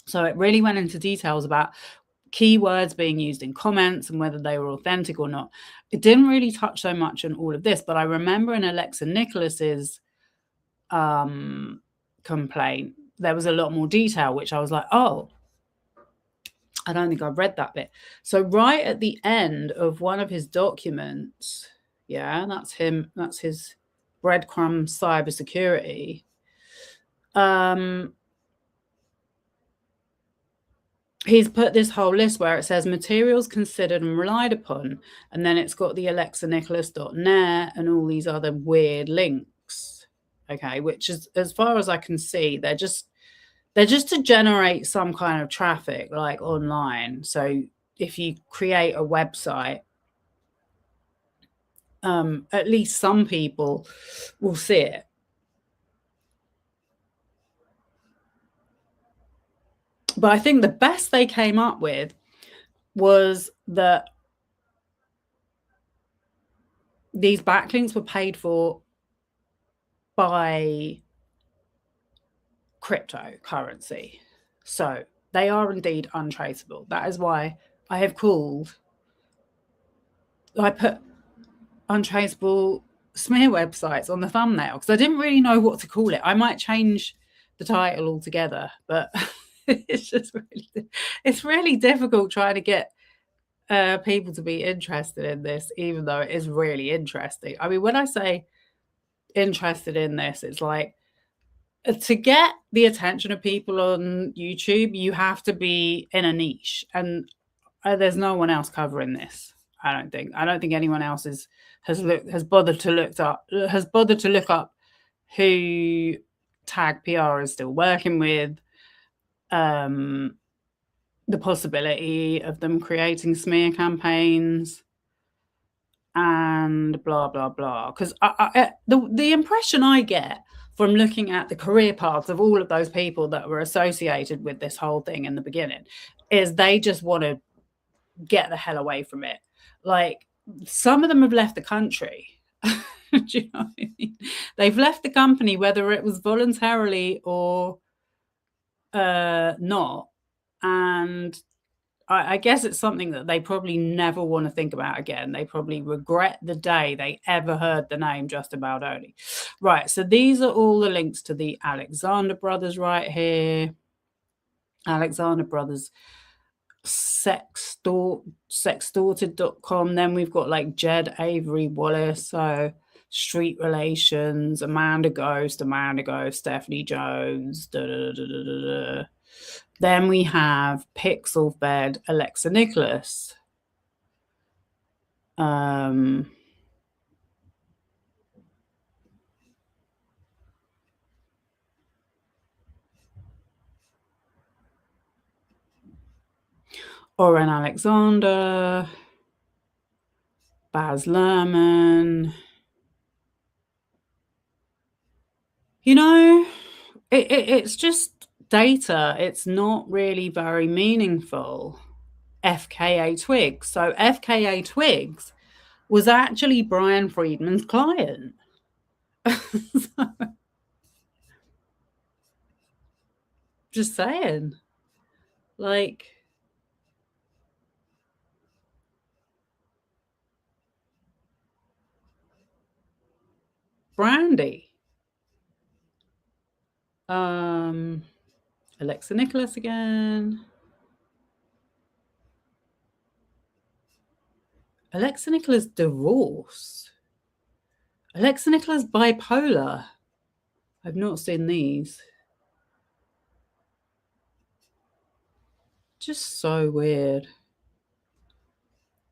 So it really went into details about keywords being used in comments and whether they were authentic or not. It didn't really touch so much on all of this, but I remember in Alexa Nikolas's complaint, there was a lot more detail, which I was like, oh, I don't think I've read that bit. So right at the end of one of his documents, yeah, that's him, that's his breadcrumb cybersecurity. He's put this whole list where it says materials considered and relied upon, and then it's got the alexanicholas.net and all these other weird links. Okay, which is, as far as I can see, they're just to generate some kind of traffic, like online. So if you create a website, at least some people will see it. But I think the best they came up with was that these backlinks were paid for by cryptocurrency. So they are indeed untraceable. That is why I put untraceable smear websites on the thumbnail, because I didn't really know what to call it. I might change the title altogether, but it's really difficult trying to get people to be interested in this, even though it is really interesting. I mean, when I say interested in this, it's like, to get the attention of people on YouTube, you have to be in a niche, and there's no one else covering this. I don't think anyone else has bothered to look up who Tag PR is still working with, the possibility of them creating smear campaigns, and blah blah blah. Because the impression I get from looking at the career paths of all of those people that were associated with this whole thing in the beginning is they just want to get the hell away from it. Like, some of them have left the country. Do you know what I mean? They've left the company, whether it was voluntarily or not. And I guess it's something that they probably never want to think about again. They probably regret the day they ever heard the name Justin Baldoni. Right, so these are all the links to the Alexander Brothers right here. Alexander Brothers sextorted.com. Then we've got like Jed Avery Wallace, so Street Relations, Amanda Ghost, Stephanie Jones, Then we have Pixel Fed Alexa Nikolas. Oren Alexander, Baz Luhrmann. You know, it's just data. It's not really very meaningful. FKA Twigs. So FKA Twigs was actually Bryan Freedman's client. Just saying. Like, Brandy. Alexa Nikolas again. Alexa Nikolas divorce. Alexa Nikolas bipolar. I've not seen these. Just so weird.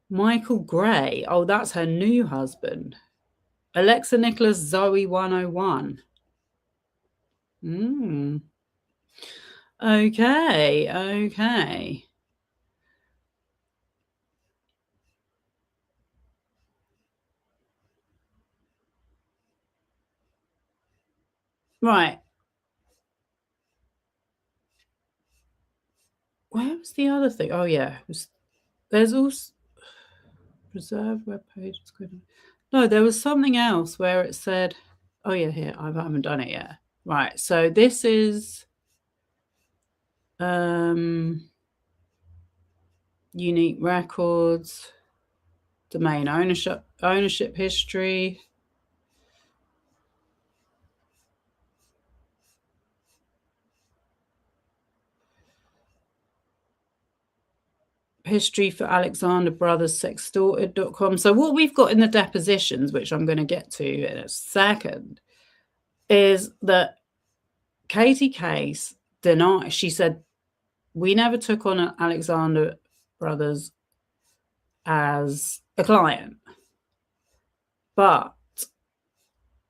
Michael Gray. Oh, that's her new husband. Alexa Nikolas Zoe 101. Okay. Right. Where was the other thing? Oh, yeah. There's also preserved web page. No, there was something else where it said, oh, yeah, here. I haven't done it yet. Right. So this is unique records, domain ownership history. History for Alexander Brothers Sextorted.com. So what we've got in the depositions, which I'm going to get to in a second, is that Katie Case denied. She said, we never took on Alexander Brothers as a client, but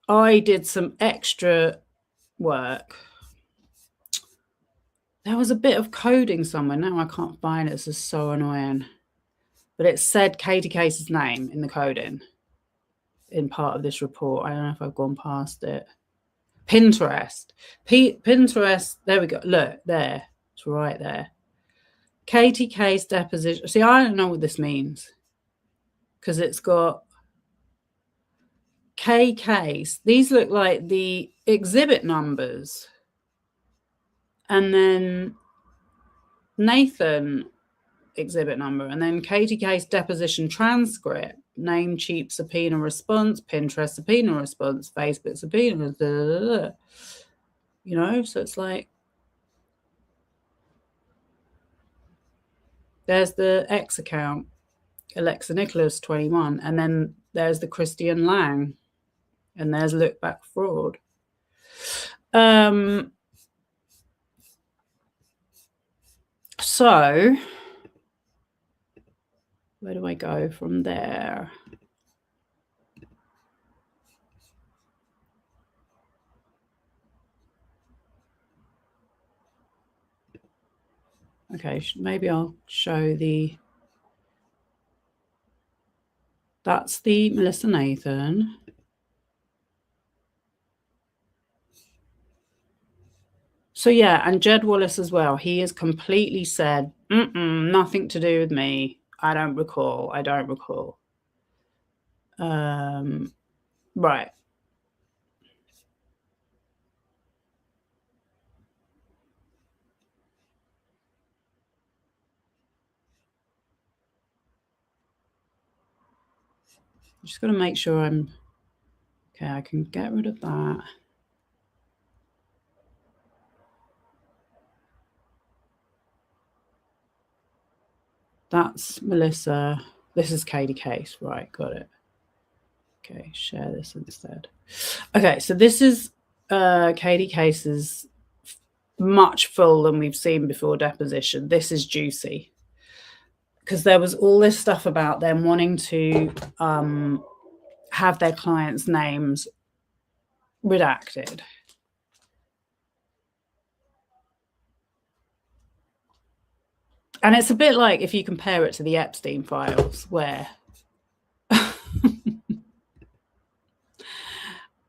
I did some extra work. There was a bit of coding somewhere. Now I can't find it. This is so annoying. But it said Katie Case's name in the coding in part of this report. I don't know if I've gone past it. Pinterest. Pinterest. There we go. Look, there. It's right there. Katie Case deposition. See, I don't know what this means because it's got K Case. These look like the exhibit numbers. And then Nathan exhibit number, and then Katie Case deposition transcript, name cheap subpoena response, Pinterest subpoena response, Facebook subpoena, so it's like there's the X account, Alexa Nikolas 21, and then there's the Christian Lang, and there's look back fraud. So where do I go from there? Okay, maybe I'll show that's the Melissa Nathan. So yeah, and Jed Wallace as well. He has completely said, nothing to do with me. I don't recall. Right. I'm just going to make sure I'm okay. I can get rid of that. That's Melissa. This is Katie Case. Right, got it. Okay, share this instead. Okay, so this is Katie Case's much full than we've seen before deposition. This is juicy because there was all this stuff about them wanting to have their clients' names redacted. And it's a bit like if you compare it to the Epstein files, where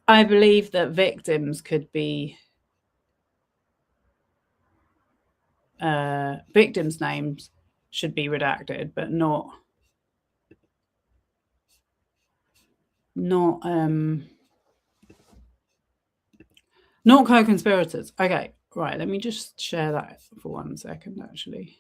I believe that victims could be victims' names should be redacted, but not co-conspirators. Okay, right. Let me just share that for 1 second, actually.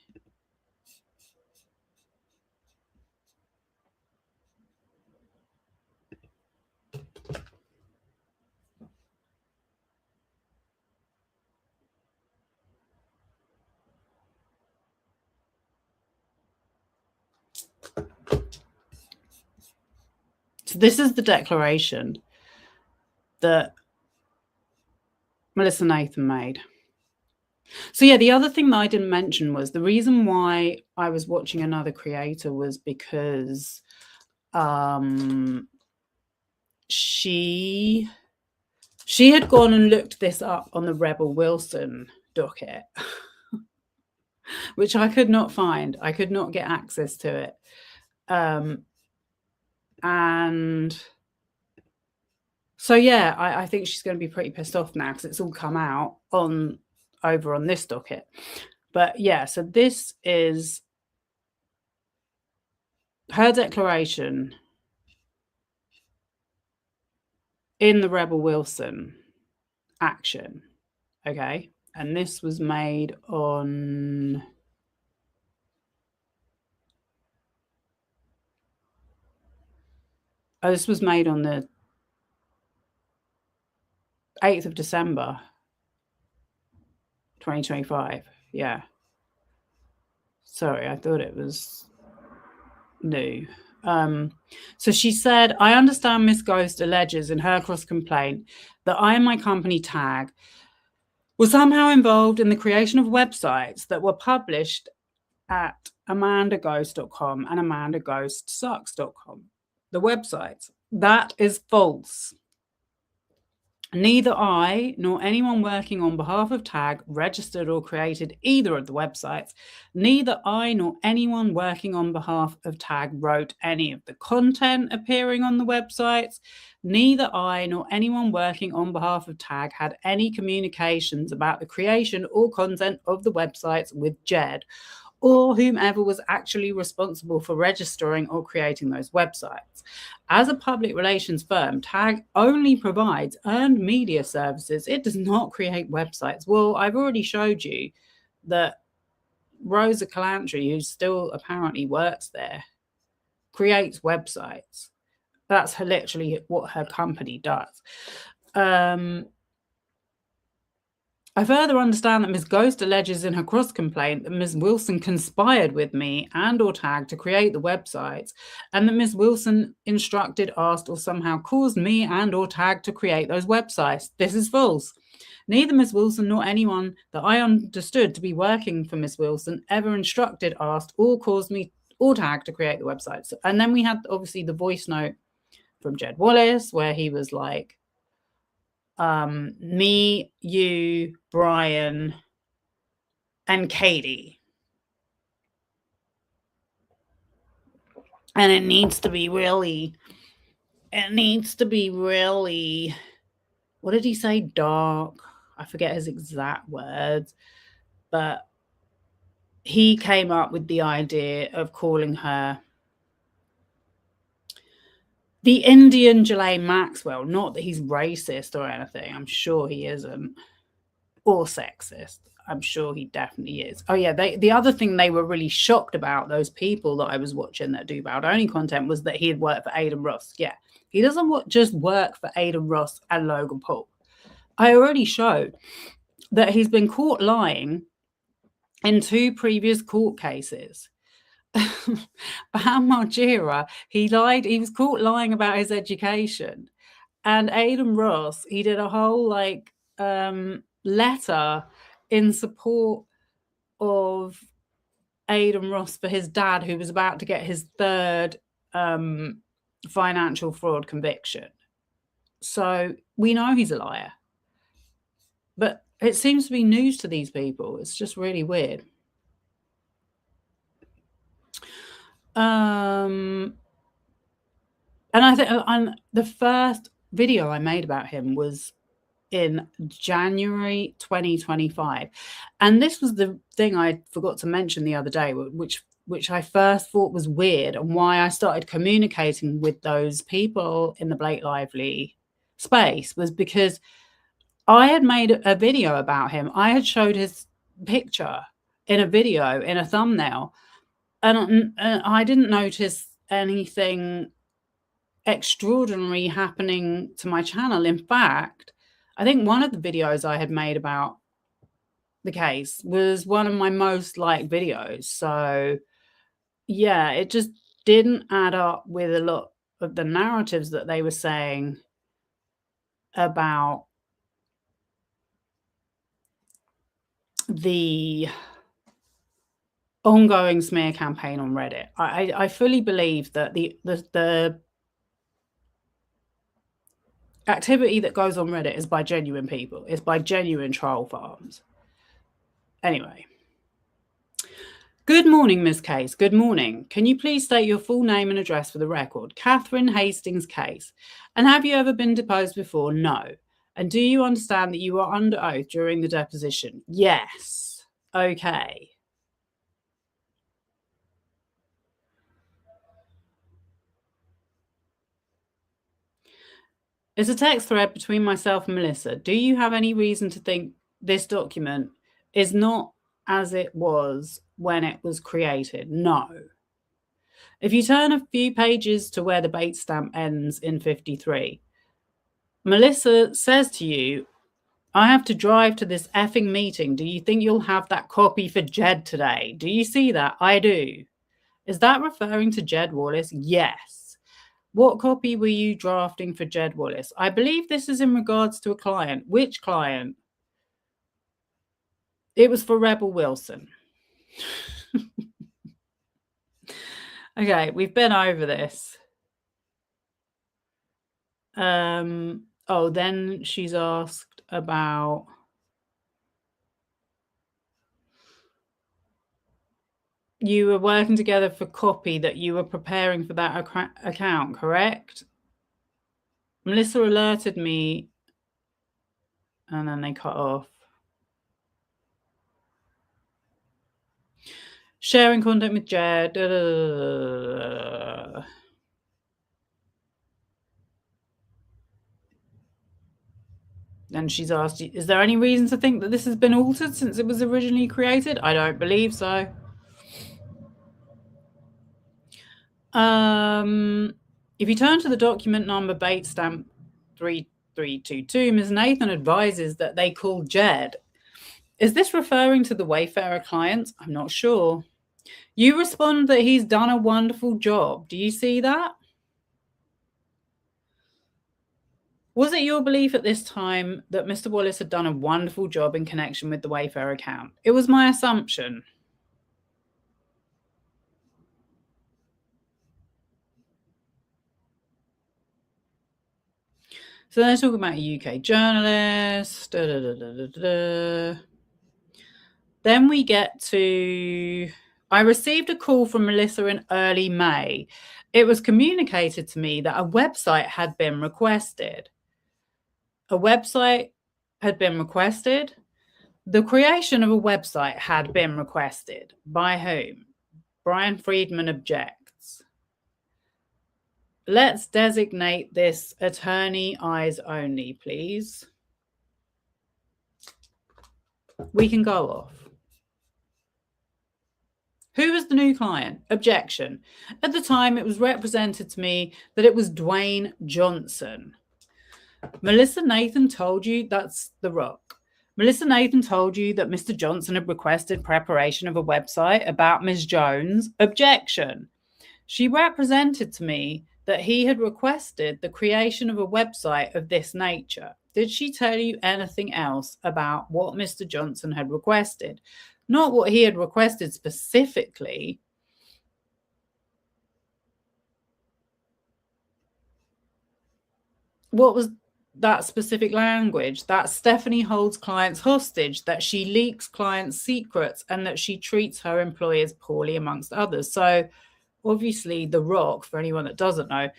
So this is the declaration that Melissa Nathan made. So yeah, the other thing that I didn't mention was the reason why I was watching another creator was because she had gone and looked this up on the Rebel Wilson docket, which I could not find. I could not get access to it. And so yeah, I think she's going to be pretty pissed off now because it's all come out over on this docket. But yeah, so this is her declaration in the Rebel Wilson action. Okay. And this was made on this was made on the 8th of December 2025. Yeah. Sorry, I thought it was new. So she said, I understand Miss Ghost alleges in her cross complaint that I and my company Tag were somehow involved in the creation of websites that were published at amandaghost.com and amandaghostsucks.com. The websites. That is false. Neither I nor anyone working on behalf of Tag registered or created either of the websites. Neither I nor anyone working on behalf of Tag wrote any of the content appearing on the websites. Neither I nor anyone working on behalf of Tag had any communications about the creation or content of the websites with Jed or whomever was actually responsible for registering or creating those websites. As a public relations firm, Tag only provides earned media services. It does not create websites. Well, I've already showed you that Rosa Calantri, who still apparently works there, creates websites. That's literally what her company does. I further understand that Ms. Ghost alleges in her cross complaint that Ms. Wilson conspired with me and or Tag to create the websites, and that Ms. Wilson instructed, asked, or somehow caused me and or Tag to create those websites. This is false. Neither Ms. Wilson nor anyone that I understood to be working for Ms. Wilson ever instructed, asked, or caused me or Tag to create the websites. And then we had obviously the voice note from Jed Wallace where he was like, me, you, Bryan, and Katie. And it needs to be really, what did he say? Dark. I forget his exact words, but he came up with the idea of calling her the Indian Ghislaine Maxwell. Not that he's racist or anything. I'm sure he isn't. Or sexist. I'm sure he definitely is. Oh yeah, the other thing they were really shocked about, those people that I was watching that do Bowed Only content, was that he had worked for Aiden Ross. Yeah, he doesn't just work for Aiden Ross and Logan Paul. I already showed that he's been caught lying in 2 previous court cases. Bam Margera, he lied. He was caught lying about his education. And Aiden Ross, he did a whole letter in support of Aiden Ross for his dad, who was about to get his 3rd financial fraud conviction. So we know he's a liar. But it seems to be news to these people. It's just really weird. And I think the first video I made about him was in January 2025. And this was the thing I forgot to mention the other day, which I first thought was weird, and why I started communicating with those people in the Blake Lively space was because I had made a video about him. I had showed his picture in a video, in a thumbnail, and I didn't notice anything extraordinary happening to my channel. In fact, I think one of the videos I had made about the case was one of my most liked videos. So yeah, it just didn't add up with a lot of the narratives that they were saying about the ongoing smear campaign on Reddit. I fully believe that the activity that goes on Reddit is by genuine people. It's by genuine troll farms. Anyway. Good morning, Ms. Case. Good morning. Can you please state your full name and address for the record? Catherine Hastings Case. And have you ever been deposed before? No. And do you understand that you are under oath during the deposition? Yes. Okay. It's a text thread between myself and Melissa. Do you have any reason to think this document is not as it was when it was created? No. If you turn a few pages to where the bait stamp ends in 53, Melissa says to you, I have to drive to this effing meeting. Do you think you'll have that copy for Jed today? Do you see that? I do. Is that referring to Jed Wallace? Yes. What copy were you drafting for Jed Wallace? I believe this is in regards to a client. Which client? It was for Rebel Wilson. Okay, we've been over this. Oh, then she's asked about you were working together for copy that you were preparing for that account, correct? Melissa alerted me, and then they cut off. Sharing content with Jed. Then she's asked, is there any reason to think that this has been altered since it was originally created? I don't believe so. If you turn to the document number bait stamp 3322, Ms. Nathan advises that they call Jed. Is this referring to the Wayfarer clients? I'm not sure. You respond that he's done a wonderful job. Do you see that? Was it your belief at this time that Mr. Wallace had done a wonderful job in connection with the Wayfarer account? It was my assumption. So they're talking about a UK journalist. Then we get to, I received a call from Melissa in early May. It was communicated to me that a website had been requested. A website had been requested. The creation of a website had been requested. By whom? Bryan Freedman objects. Let's designate this attorney eyes only, please. We can go off. Who was the new client? Objection. At the time, it was represented to me that it was Dwayne Johnson. Melissa Nathan told you that's The Rock. Melissa Nathan told you that Mr. Johnson had requested preparation of a website about Ms. Jones. Objection. She represented to me that he had requested the creation of a website of this nature. Did she tell you anything else about what Mr. Johnson had requested? Not what he had requested specifically. What was that specific language? That Stephanie holds clients hostage, that she leaks clients' secrets, and that she treats her employers poorly, amongst others. So obviously, The Rock, for anyone that doesn't know,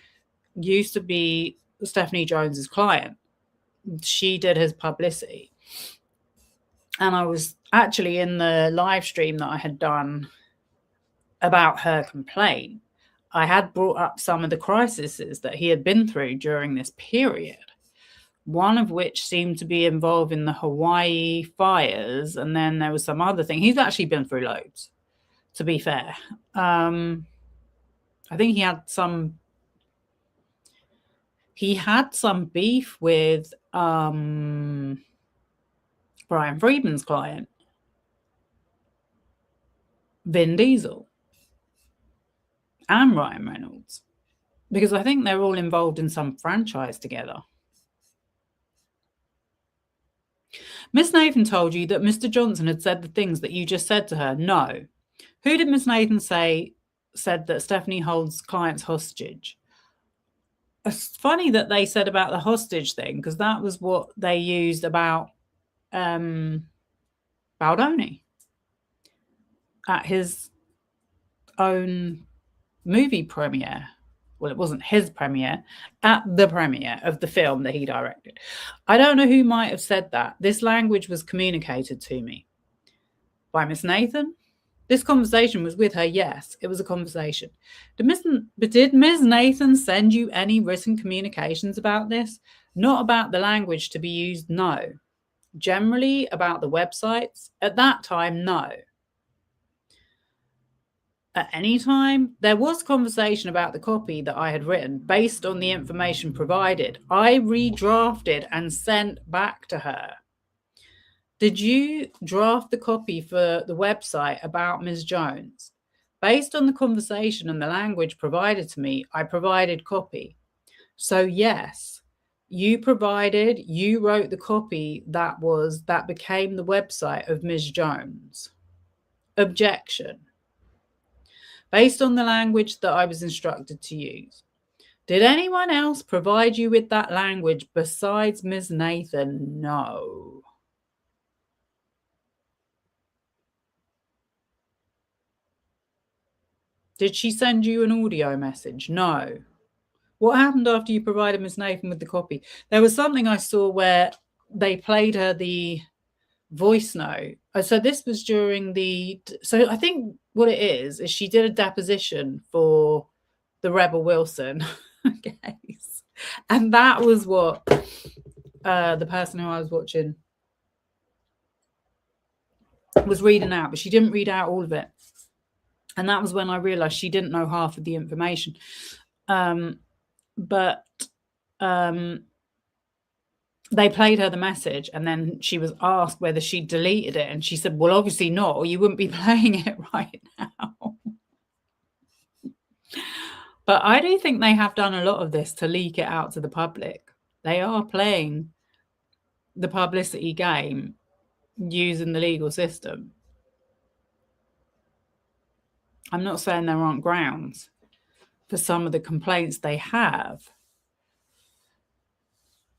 used to be Stephanie Jones's client. She did his publicity. And I was actually in the live stream that I had done about her complaint. I had brought up some of the crises that he had been through during this period, one of which seemed to be involving the Hawaii fires. And then there was some other thing. He's actually been through loads, to be fair. I think he had some beef with Bryan Freedman's client, Vin Diesel, and Ryan Reynolds. because I think they're all involved in some franchise together. Miss Nathan told you that Mr. Johnson had said the things that you just said to her. No. Who did Miss Nathan say said that Stephanie holds clients hostage? It's funny that they said about the hostage thing, because that was what they used about Baldoni at his own movie premiere. Well, it wasn't his premiere, at the premiere of the film that he directed. I don't know who might have said that. This language was communicated to me by Miss Nathan. This conversation was with her, yes, it was a conversation. Did Ms. Nathan send you any written communications about this? Not about the language to be used, no. Generally about the websites? At that time, no. At any time, there was conversation about the copy that I had written based on the information provided. I redrafted and sent back to her. Did you draft the copy for the website about Ms. Jones? Based on the conversation and the language provided to me, I provided copy. So yes, you wrote the copy that became the website of Ms. Jones. Objection. Based on the language that I was instructed to use. Did anyone else provide you with that language besides Ms. Nathan? No. Did she send you an audio message? No. What happened after you provided Ms. Nathan with the copy? There was something I saw where they played her the voice note. So this was during so I think what it is she did a deposition for the Rebel Wilson case. And that was what the person who I was watching was reading out, but she didn't read out all of it. And that was when I realized she didn't know half of the information. But they played her the message, and then she was asked whether she deleted it, and she said, well, obviously not, or you wouldn't be playing it right now. But I do think they have done a lot of this to leak it out to the public. They are playing the publicity game using the legal system. I'm not saying there aren't grounds for some of the complaints they have,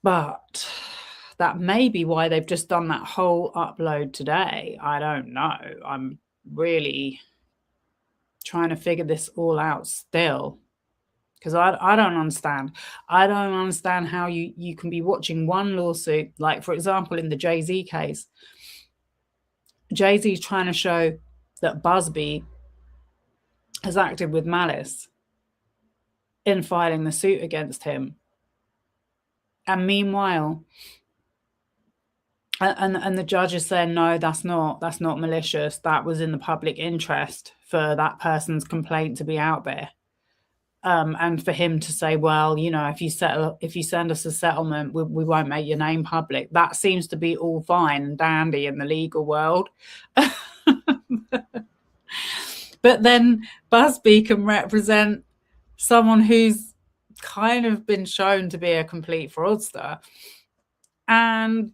but that may be why they've just done that whole upload today. I don't know. I'm really trying to figure this all out still, because I don't understand. I don't understand how you can be watching one lawsuit, like, for example, in the Jay-Z case. Jay-Z's trying to show that Busby has acted with malice in filing the suit against him. And meanwhile, and the judge is saying, no, that's not malicious. That was in the public interest for that person's complaint to be out there. And for him to say, well, if you send us a settlement, we won't make your name public. That seems to be all fine and dandy in the legal world. But then Busby can represent someone who's kind of been shown to be a complete fraudster, and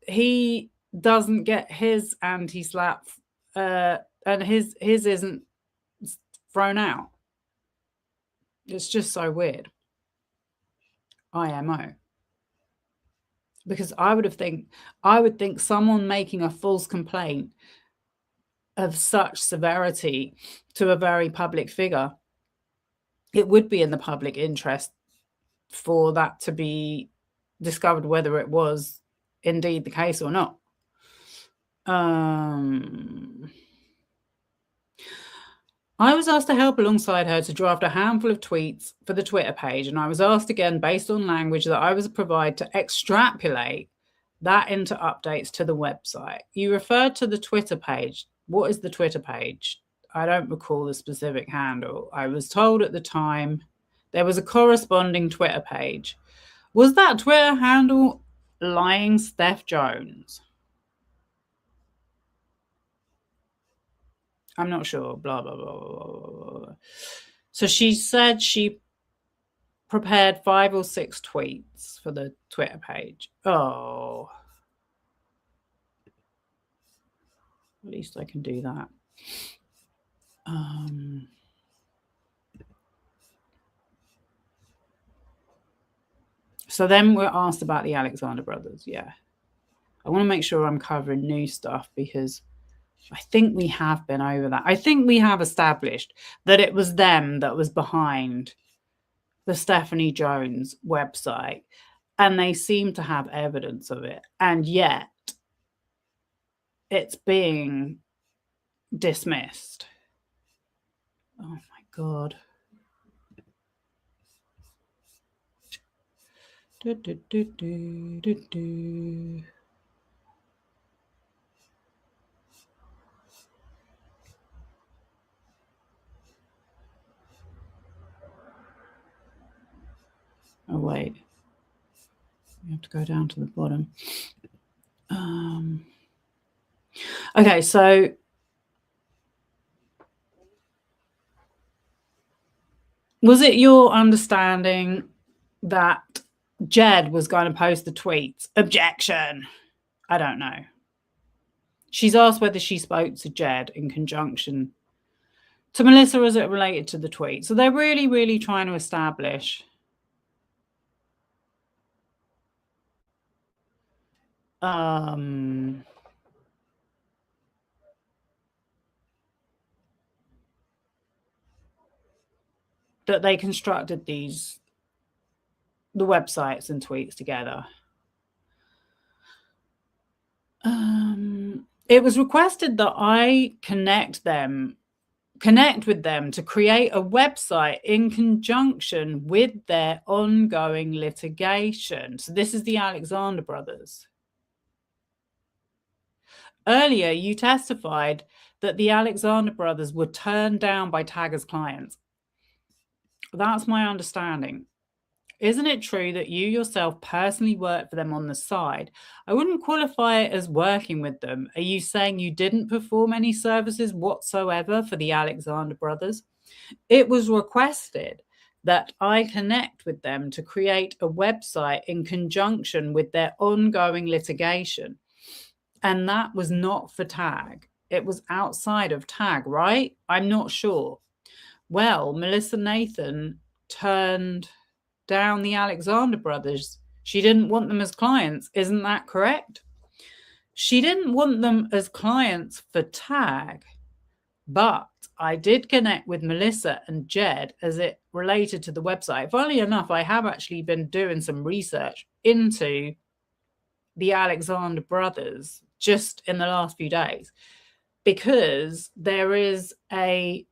he doesn't get his anti-slap, and his isn't thrown out. It's just so weird. IMO. Because I would think someone making a false complaint of such severity to a very public figure, it would be in the public interest for that to be discovered, whether it was indeed the case or not. I was asked to help alongside her to draft a handful of tweets for the Twitter page, and I was asked again, based on language that I was provided, to extrapolate that into updates to the website. You referred to the Twitter page. What is the Twitter page? I don't recall the specific handle. I was told at the time there was a corresponding Twitter page. Was that Twitter handle Lying Steph Jones? I'm not sure. Blah, blah, blah, blah, blah. So she said she prepared 5 or 6 tweets for the Twitter page. Oh. At least I can do that. So then we're asked about the Alexander brothers. Yeah. I want to make sure I'm covering new stuff because I think we have been over that. I think we have established that it was them that was behind the Stephanie Jones website, and they seem to have evidence of it. And yet it's being dismissed. Oh my God. Do, do, do, do, do, do. Oh, wait. You have to go down to the bottom. Okay, so was it your understanding that Jed was going to post the tweets? Objection. I don't know. She's asked whether she spoke to Jed in conjunction to Melissa as it related to the tweet. So they're really, really trying to establish that they constructed the websites and tweets together. It was requested that I connect with them to create a website in conjunction with their ongoing litigation. So this is the Alexander brothers. Earlier, you testified that the Alexander brothers were turned down by Tagger's clients. That's my understanding. Isn't it true that you yourself personally worked for them on the side? I wouldn't qualify it as working with them. Are you saying you didn't perform any services whatsoever for the Alexander brothers? It was requested that I connect with them to create a website in conjunction with their ongoing litigation. And that was not for Tag. It was outside of Tag, right? I'm not sure. Well, Melissa Nathan turned down the Alexander brothers. She didn't want them as clients. Isn't that correct? She didn't want them as clients for Tag, but I did connect with Melissa and Jed as it related to the website. Funnily enough, I have actually been doing some research into the Alexander brothers just in the last few days, because there is a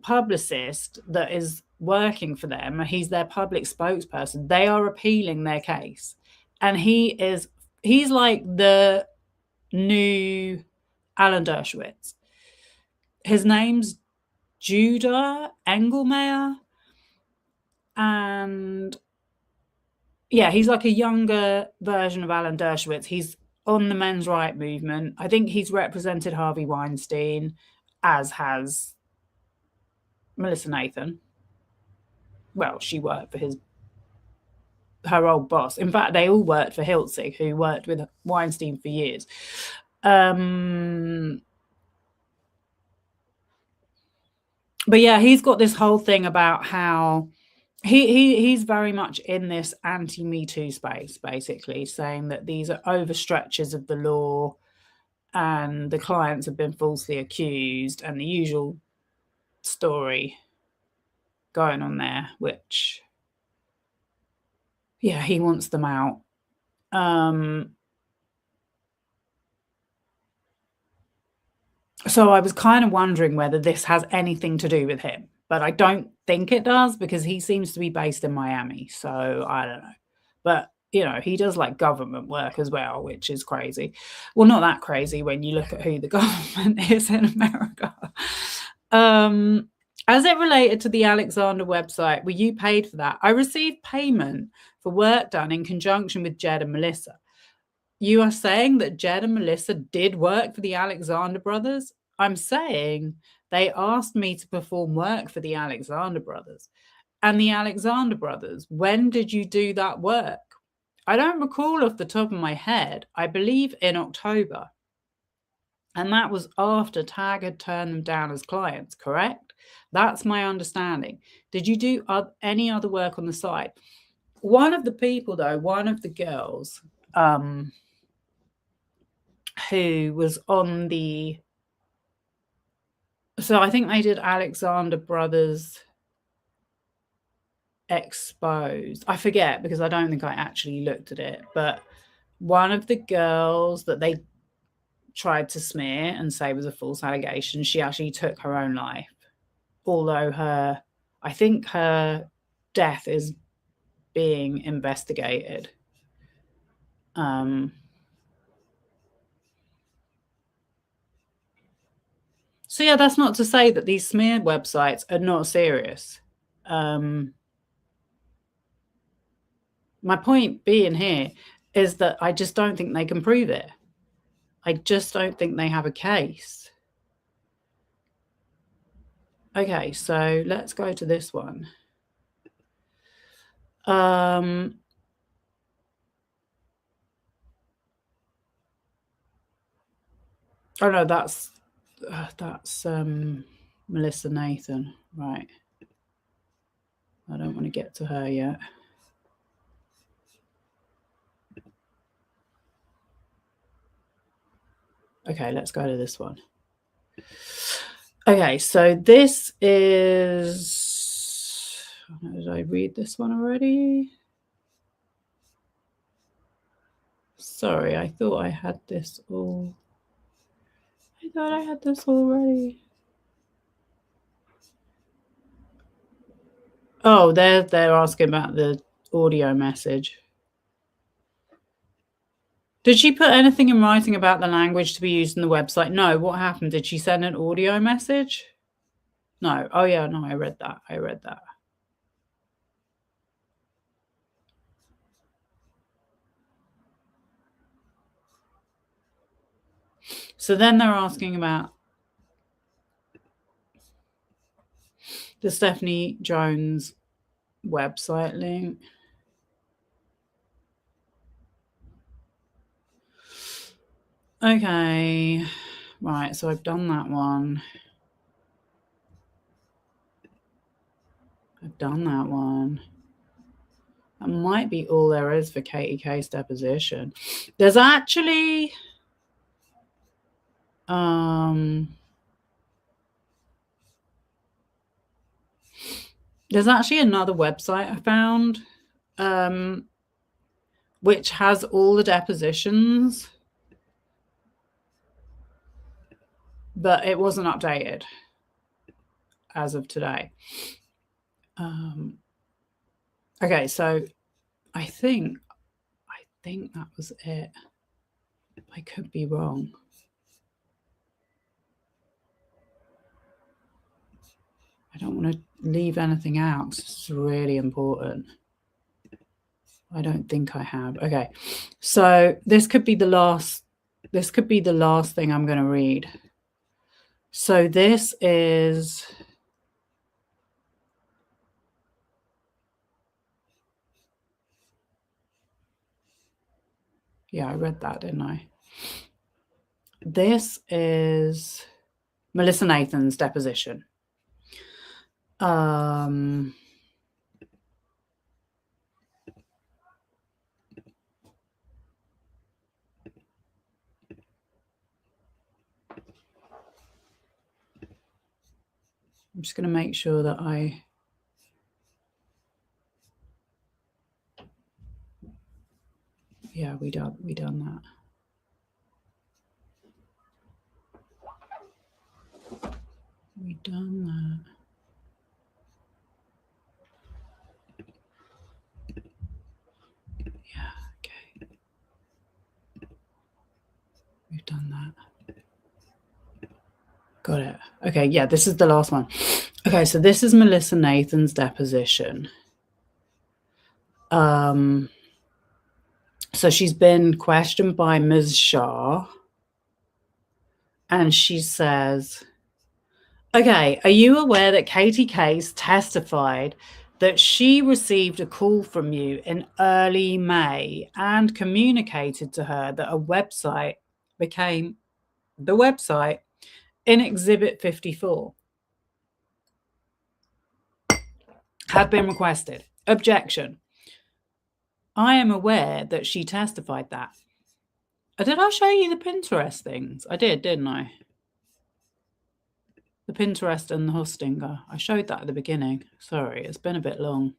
publicist that is working for them. He's their public spokesperson. They are appealing their case, and he's like the new Alan Dershowitz. His name's Judah Engelmeyer, and yeah, he's like a younger version of Alan Dershowitz. He's on the men's right movement. I think he's represented Harvey Weinstein, as has Melissa Nathan. Well, she worked for her old boss. In fact, they all worked for Hiltzig, who worked with Weinstein for years. But yeah, he's got this whole thing about how he's very much in this anti-Me Too space, basically saying that these are overstretches of the law and the clients have been falsely accused, and the usual story going on there, which, yeah, he wants them out. So I was kind of wondering whether this has anything to do with him, but I don't think it does, because he seems to be based in Miami. So I don't know. But, you know, he does like government work as well, which is crazy. Well, not that crazy when you look at who the government is in America. As it related to the Alexander website, were you paid for that? I received payment for work done in conjunction with Jed and Melissa. You are saying that Jed and Melissa did work for the Alexander brothers? I'm saying they asked me to perform work for the Alexander brothers. And the Alexander brothers, when did you do that work? I don't recall off the top of my head. I believe in October. And that was after Tag had turned them down as clients, correct? That's my understanding. Did you do any other work on the site? One of the people, though, one of the girls who was on the... So I think they did Alexander Brothers Exposed. I forget because I don't think I actually looked at it. But one of the girls that they tried to smear and say was a false allegation, she actually took her own life. Although I think her death is being investigated. So yeah, that's not to say that these smear websites are not serious. My point being here is that I just don't think they can prove it. I just don't think they have a case. Okay, so let's go to this one. Oh no, that's Melissa Nathan, right? I don't want to get to her yet. Okay, let's go to this one. Okay, so this is... Did I read this one already? Sorry, I thought I had this all... I thought I had this already. Oh, they're asking about the audio message. Did she put anything in writing about the language to be used in the website? No. What happened? Did she send an audio message? No. Oh, yeah, no, I read that. So then they're asking about the Stephanie Jones website link. Okay. Right, so I've done that one. That might be all there is for Katie K's deposition. There's actually... there's actually another website I found which has all the depositions, but it wasn't updated as of today. Okay, so I think that was it. I could be wrong. I don't want to leave anything out because it's really important. I don't think I have. Okay, so this could be the last thing I'm going to read. So this is... Yeah, I read that, didn't I? This is Melissa Nathan's deposition. I'm just going to make sure that yeah, we done that. We done that. Yeah, okay. We've done that. Got it. Okay, yeah, this is the last one. Okay, so this is Melissa Nathan's deposition. So she's been questioned by Ms. Shah, and she says, okay, are you aware that Katie Case testified that she received a call from you in early May and communicated to her that a website became the website in Exhibit 54. Had been requested. Objection. I am aware that she testified that. Did I show you the Pinterest things? I did, didn't I? The Pinterest and the Hostinger. I showed that at the beginning. Sorry, it's been a bit long.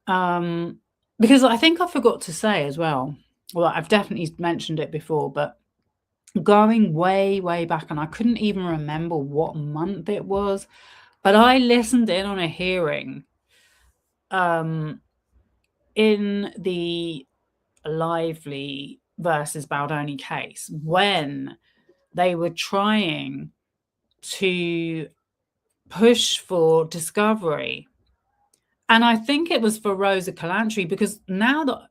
Because I think I forgot to say as well, I've definitely mentioned it before, but going way, way back, and I couldn't even remember what month it was, but I listened in on a hearing in the Lively versus Baldoni case when they were trying to push for discovery. And I think it was for Rosa Calantri, because now that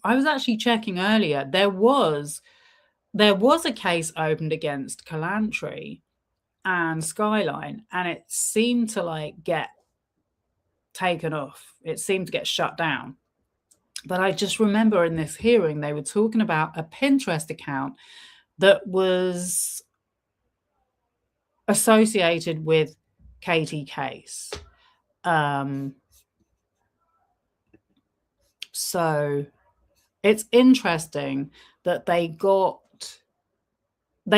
I was actually checking earlier, there was a case opened against Calantri and Skyline, and it seemed to get taken off. It seemed to get shut down. But I just remember in this hearing, they were talking about a Pinterest account that was associated with Katie Case. So it's interesting that they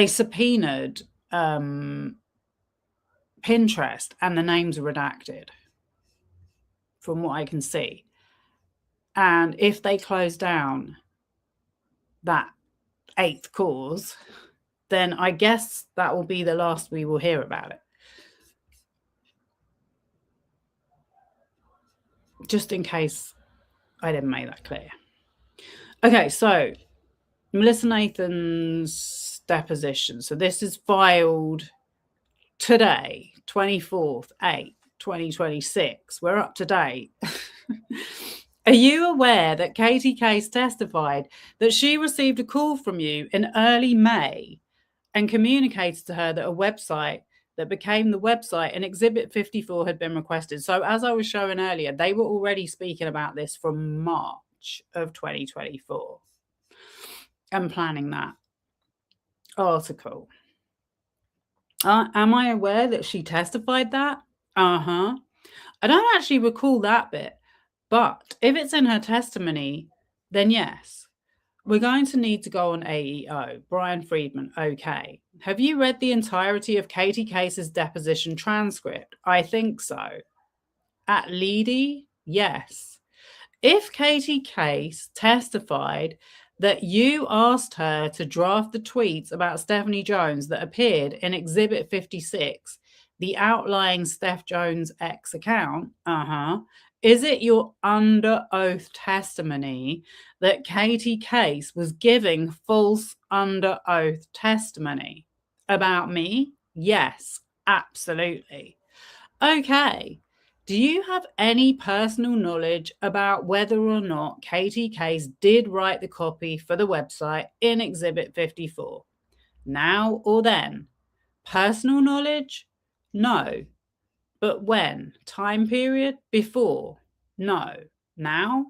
subpoenaed Pinterest and the names are redacted from what I can see. And if they close down that 8th cause, then I guess that will be the last we will hear about it. Just in case I didn't make that clear. Okay, so Melissa Nathan's deposition. So this is filed today, 24th, 8th, 2026. We're up to date. Are you aware that Katie Case testified that she received a call from you in early May and communicated to her that a website that became the website in Exhibit 54 had been requested? So as I was showing earlier, they were already speaking about this from March of 2024 and planning that article. Am I aware that she testified that? I don't actually recall that bit. But if it's in her testimony, then yes. We're going to need to go on AEO. Bryan Freedman, okay. Have you read the entirety of Katie Case's deposition transcript? I think so. At Leedy? Yes. If Katie Case testified that you asked her to draft the tweets about Stephanie Jones that appeared in Exhibit 56, the outlying Steph Jones X account, is it your under oath testimony that Katie Case was giving false under oath testimony about me? Yes, absolutely. Okay. Do you have any personal knowledge about whether or not Katie Case did write the copy for the website in Exhibit 54? Now or then? Personal knowledge? No. But when? Time period? Before? No. Now?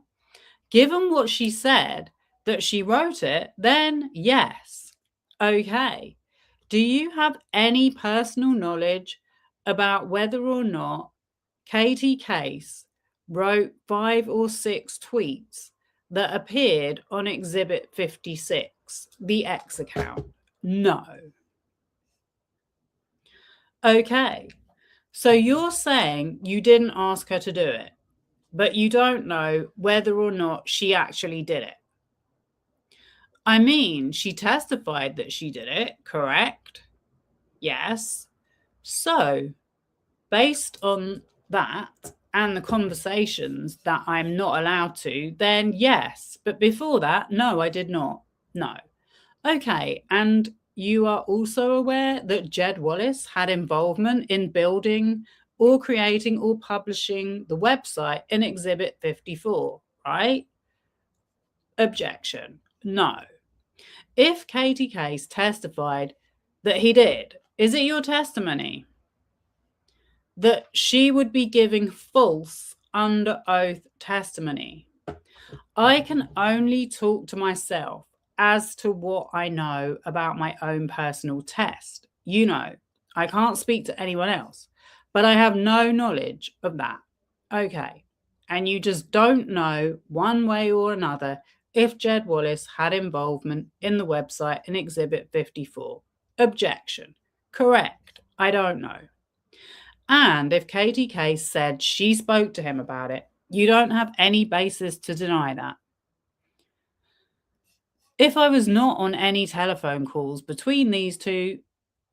Given what she said, that she wrote it, then yes. Okay. Do you have any personal knowledge about whether or not Katie Case wrote 5 or 6 tweets that appeared on Exhibit 56, the X account? No. Okay. So you're saying you didn't ask her to do it, but you don't know whether or not she actually did it. I mean, she testified that she did it, correct? Yes. So, based on that and the conversations that I'm not allowed to, then yes. But before that, no, I did not. No. Okay. And you are also aware that Jed Wallace had involvement in building or creating or publishing the website in Exhibit 54, right? Objection. No. If Katie Case testified that he did, is it your testimony? that she would be giving false under oath testimony. I can only talk to myself as to what I know about my own personal test. I can't speak to anyone else, but I have no knowledge of that. Okay. And you just don't know one way or another if Jed Wallace had involvement in the website in Exhibit 54. Objection. Correct. I don't know. And if Katie Case said she spoke to him about it, you don't have any basis to deny that. If I was not on any telephone calls between these two,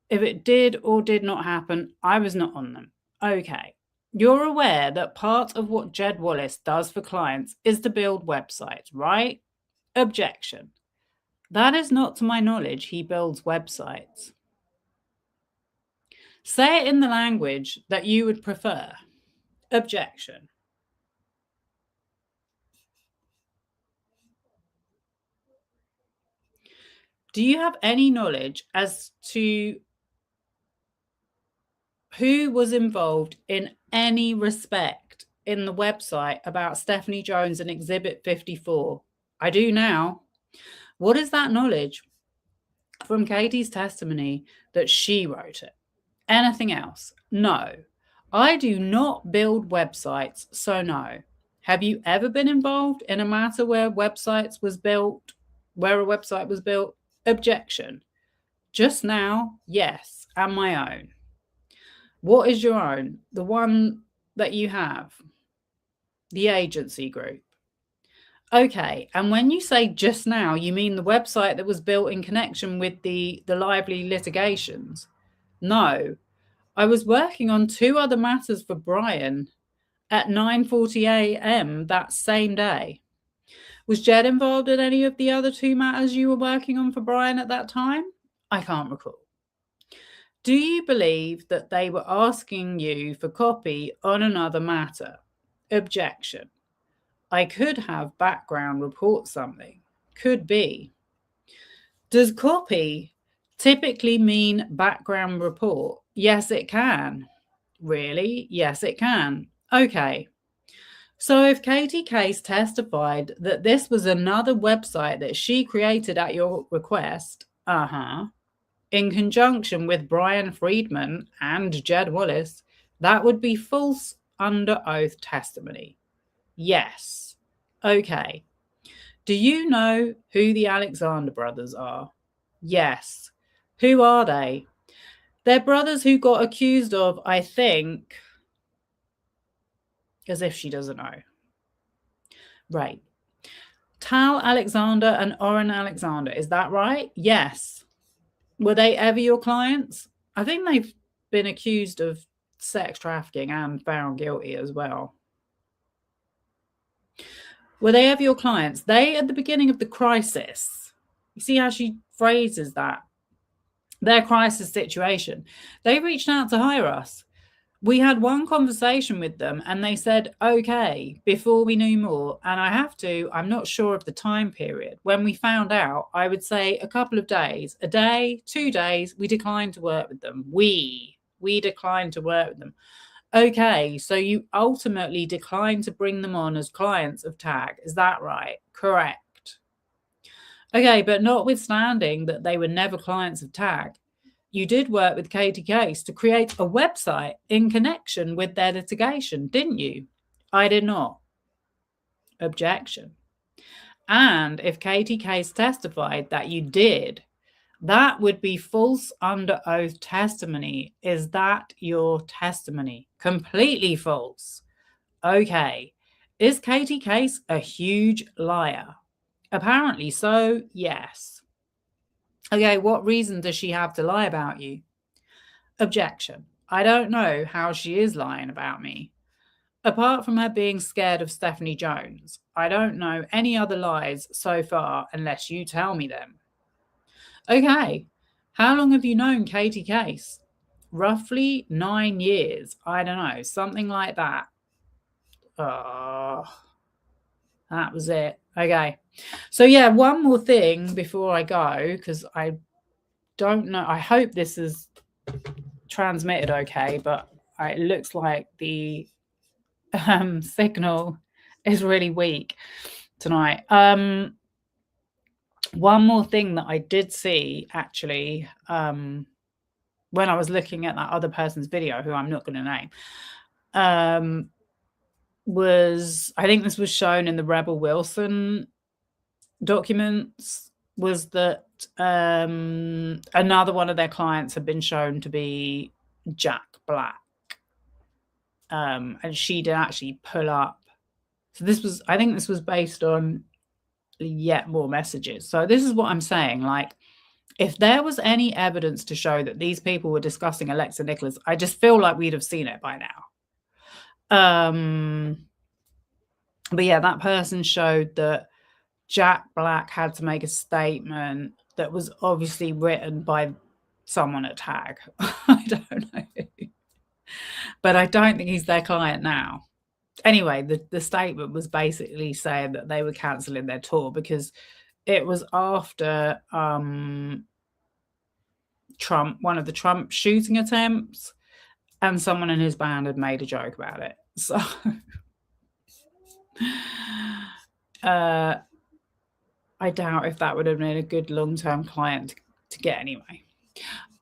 if it did or did not happen, I was not on them. Okay. You're aware that part of what Jed Wallace does for clients is to build websites, right? Objection. That is not to my knowledge he builds websites. Say it in the language that you would prefer. Objection. Do you have any knowledge as to who was involved in any respect in the website about Stephanie Jones and Exhibit 54? I do now. What is that knowledge from Katie's testimony that she wrote it? Anything else? No. I do not build websites, so no. Have you ever been involved in a matter where a website was built? Objection. Just now, yes, and my own. What is your own? The one that you have? The agency group. Okay, and when you say just now, you mean the website that was built in connection with the lively litigations? No, I was working on 2 other matters for Bryan at 9:40 a.m. that same day. Was Jed involved in any of the other 2 matters you were working on for Bryan at that time? I can't recall. Do you believe that they were asking you for copy on another matter? Objection. I could have background report something. Could be. Does copy typically mean background report? Yes, it can. Really? Yes, it can. Okay. So if Katie Case testified that this was another website that she created at your request, in conjunction with Bryan Freedman and Jed Wallace, that would be false under oath testimony. Yes. Okay. Do you know who the Alexander brothers are? Yes. Who are they? They're brothers who got accused of, I think, as if she doesn't know. Right. Tal Alexander and Oren Alexander, is that right? Yes. Were they ever your clients? I think they've been accused of sex trafficking and found guilty as well. Were they ever your clients? They, at the beginning of the crisis, you see how she phrases that? Their crisis situation. They reached out to hire us. We had one conversation with them and they said, okay, before we knew more. And I'm not sure of the time period. When we found out, I would say a couple of days, a day, 2 days, we declined to work with them. We declined to work with them. Okay, so you ultimately declined to bring them on as clients of TAG. Is that right? Correct. Okay, but notwithstanding that they were never clients of TAG, you did work with Katie Case to create a website in connection with their litigation, didn't you? I did not. Objection. And if Katie Case testified that you did, that would be false under oath testimony. Is that your testimony? Completely false. Okay. Is Katie Case a huge liar? Apparently so, yes. Okay, what reason does she have to lie about you? Objection. I don't know how she is lying about me. Apart from her being scared of Stephanie Jones, I don't know any other lies so far unless you tell me them. Okay, how long have you known Katie Case? Roughly 9 years. I don't know, something like that. That was it. Okay. So yeah, one more thing before I go, because I don't know. I hope this is transmitted okay, but It looks like the signal is really weak tonight. One more thing that I did see, actually, when I was looking at that other person's video, who I'm not going to name, was, I think this was shown in the Rebel Wilson documents, was that another one of their clients had been shown to be Jack Black. And she did actually pull up. So this was, I think this was based on yet more messages. So this is what I'm saying. Like, if there was any evidence to show that these people were discussing Alexa Nikolas, I just feel like we'd have seen it by now. But yeah, that person showed that Jack Black had to make a statement that was obviously written by someone at TAG. I don't know who. But I don't think he's their client now. Anyway, the statement was basically saying that they were cancelling their tour because it was after Trump, one of the Trump shooting attempts, and someone in his band had made a joke about it. So I doubt if that would have been a good long-term client to get anyway.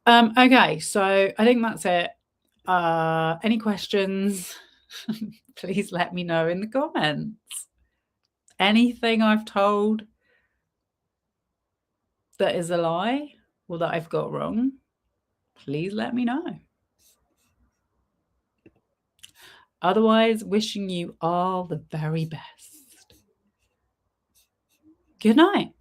Okay, so I think that's it. Any questions? Please let me know in the comments. Anything I've told that is a lie or that I've got wrong, please let me know. Otherwise, wishing you all the very best. Good night.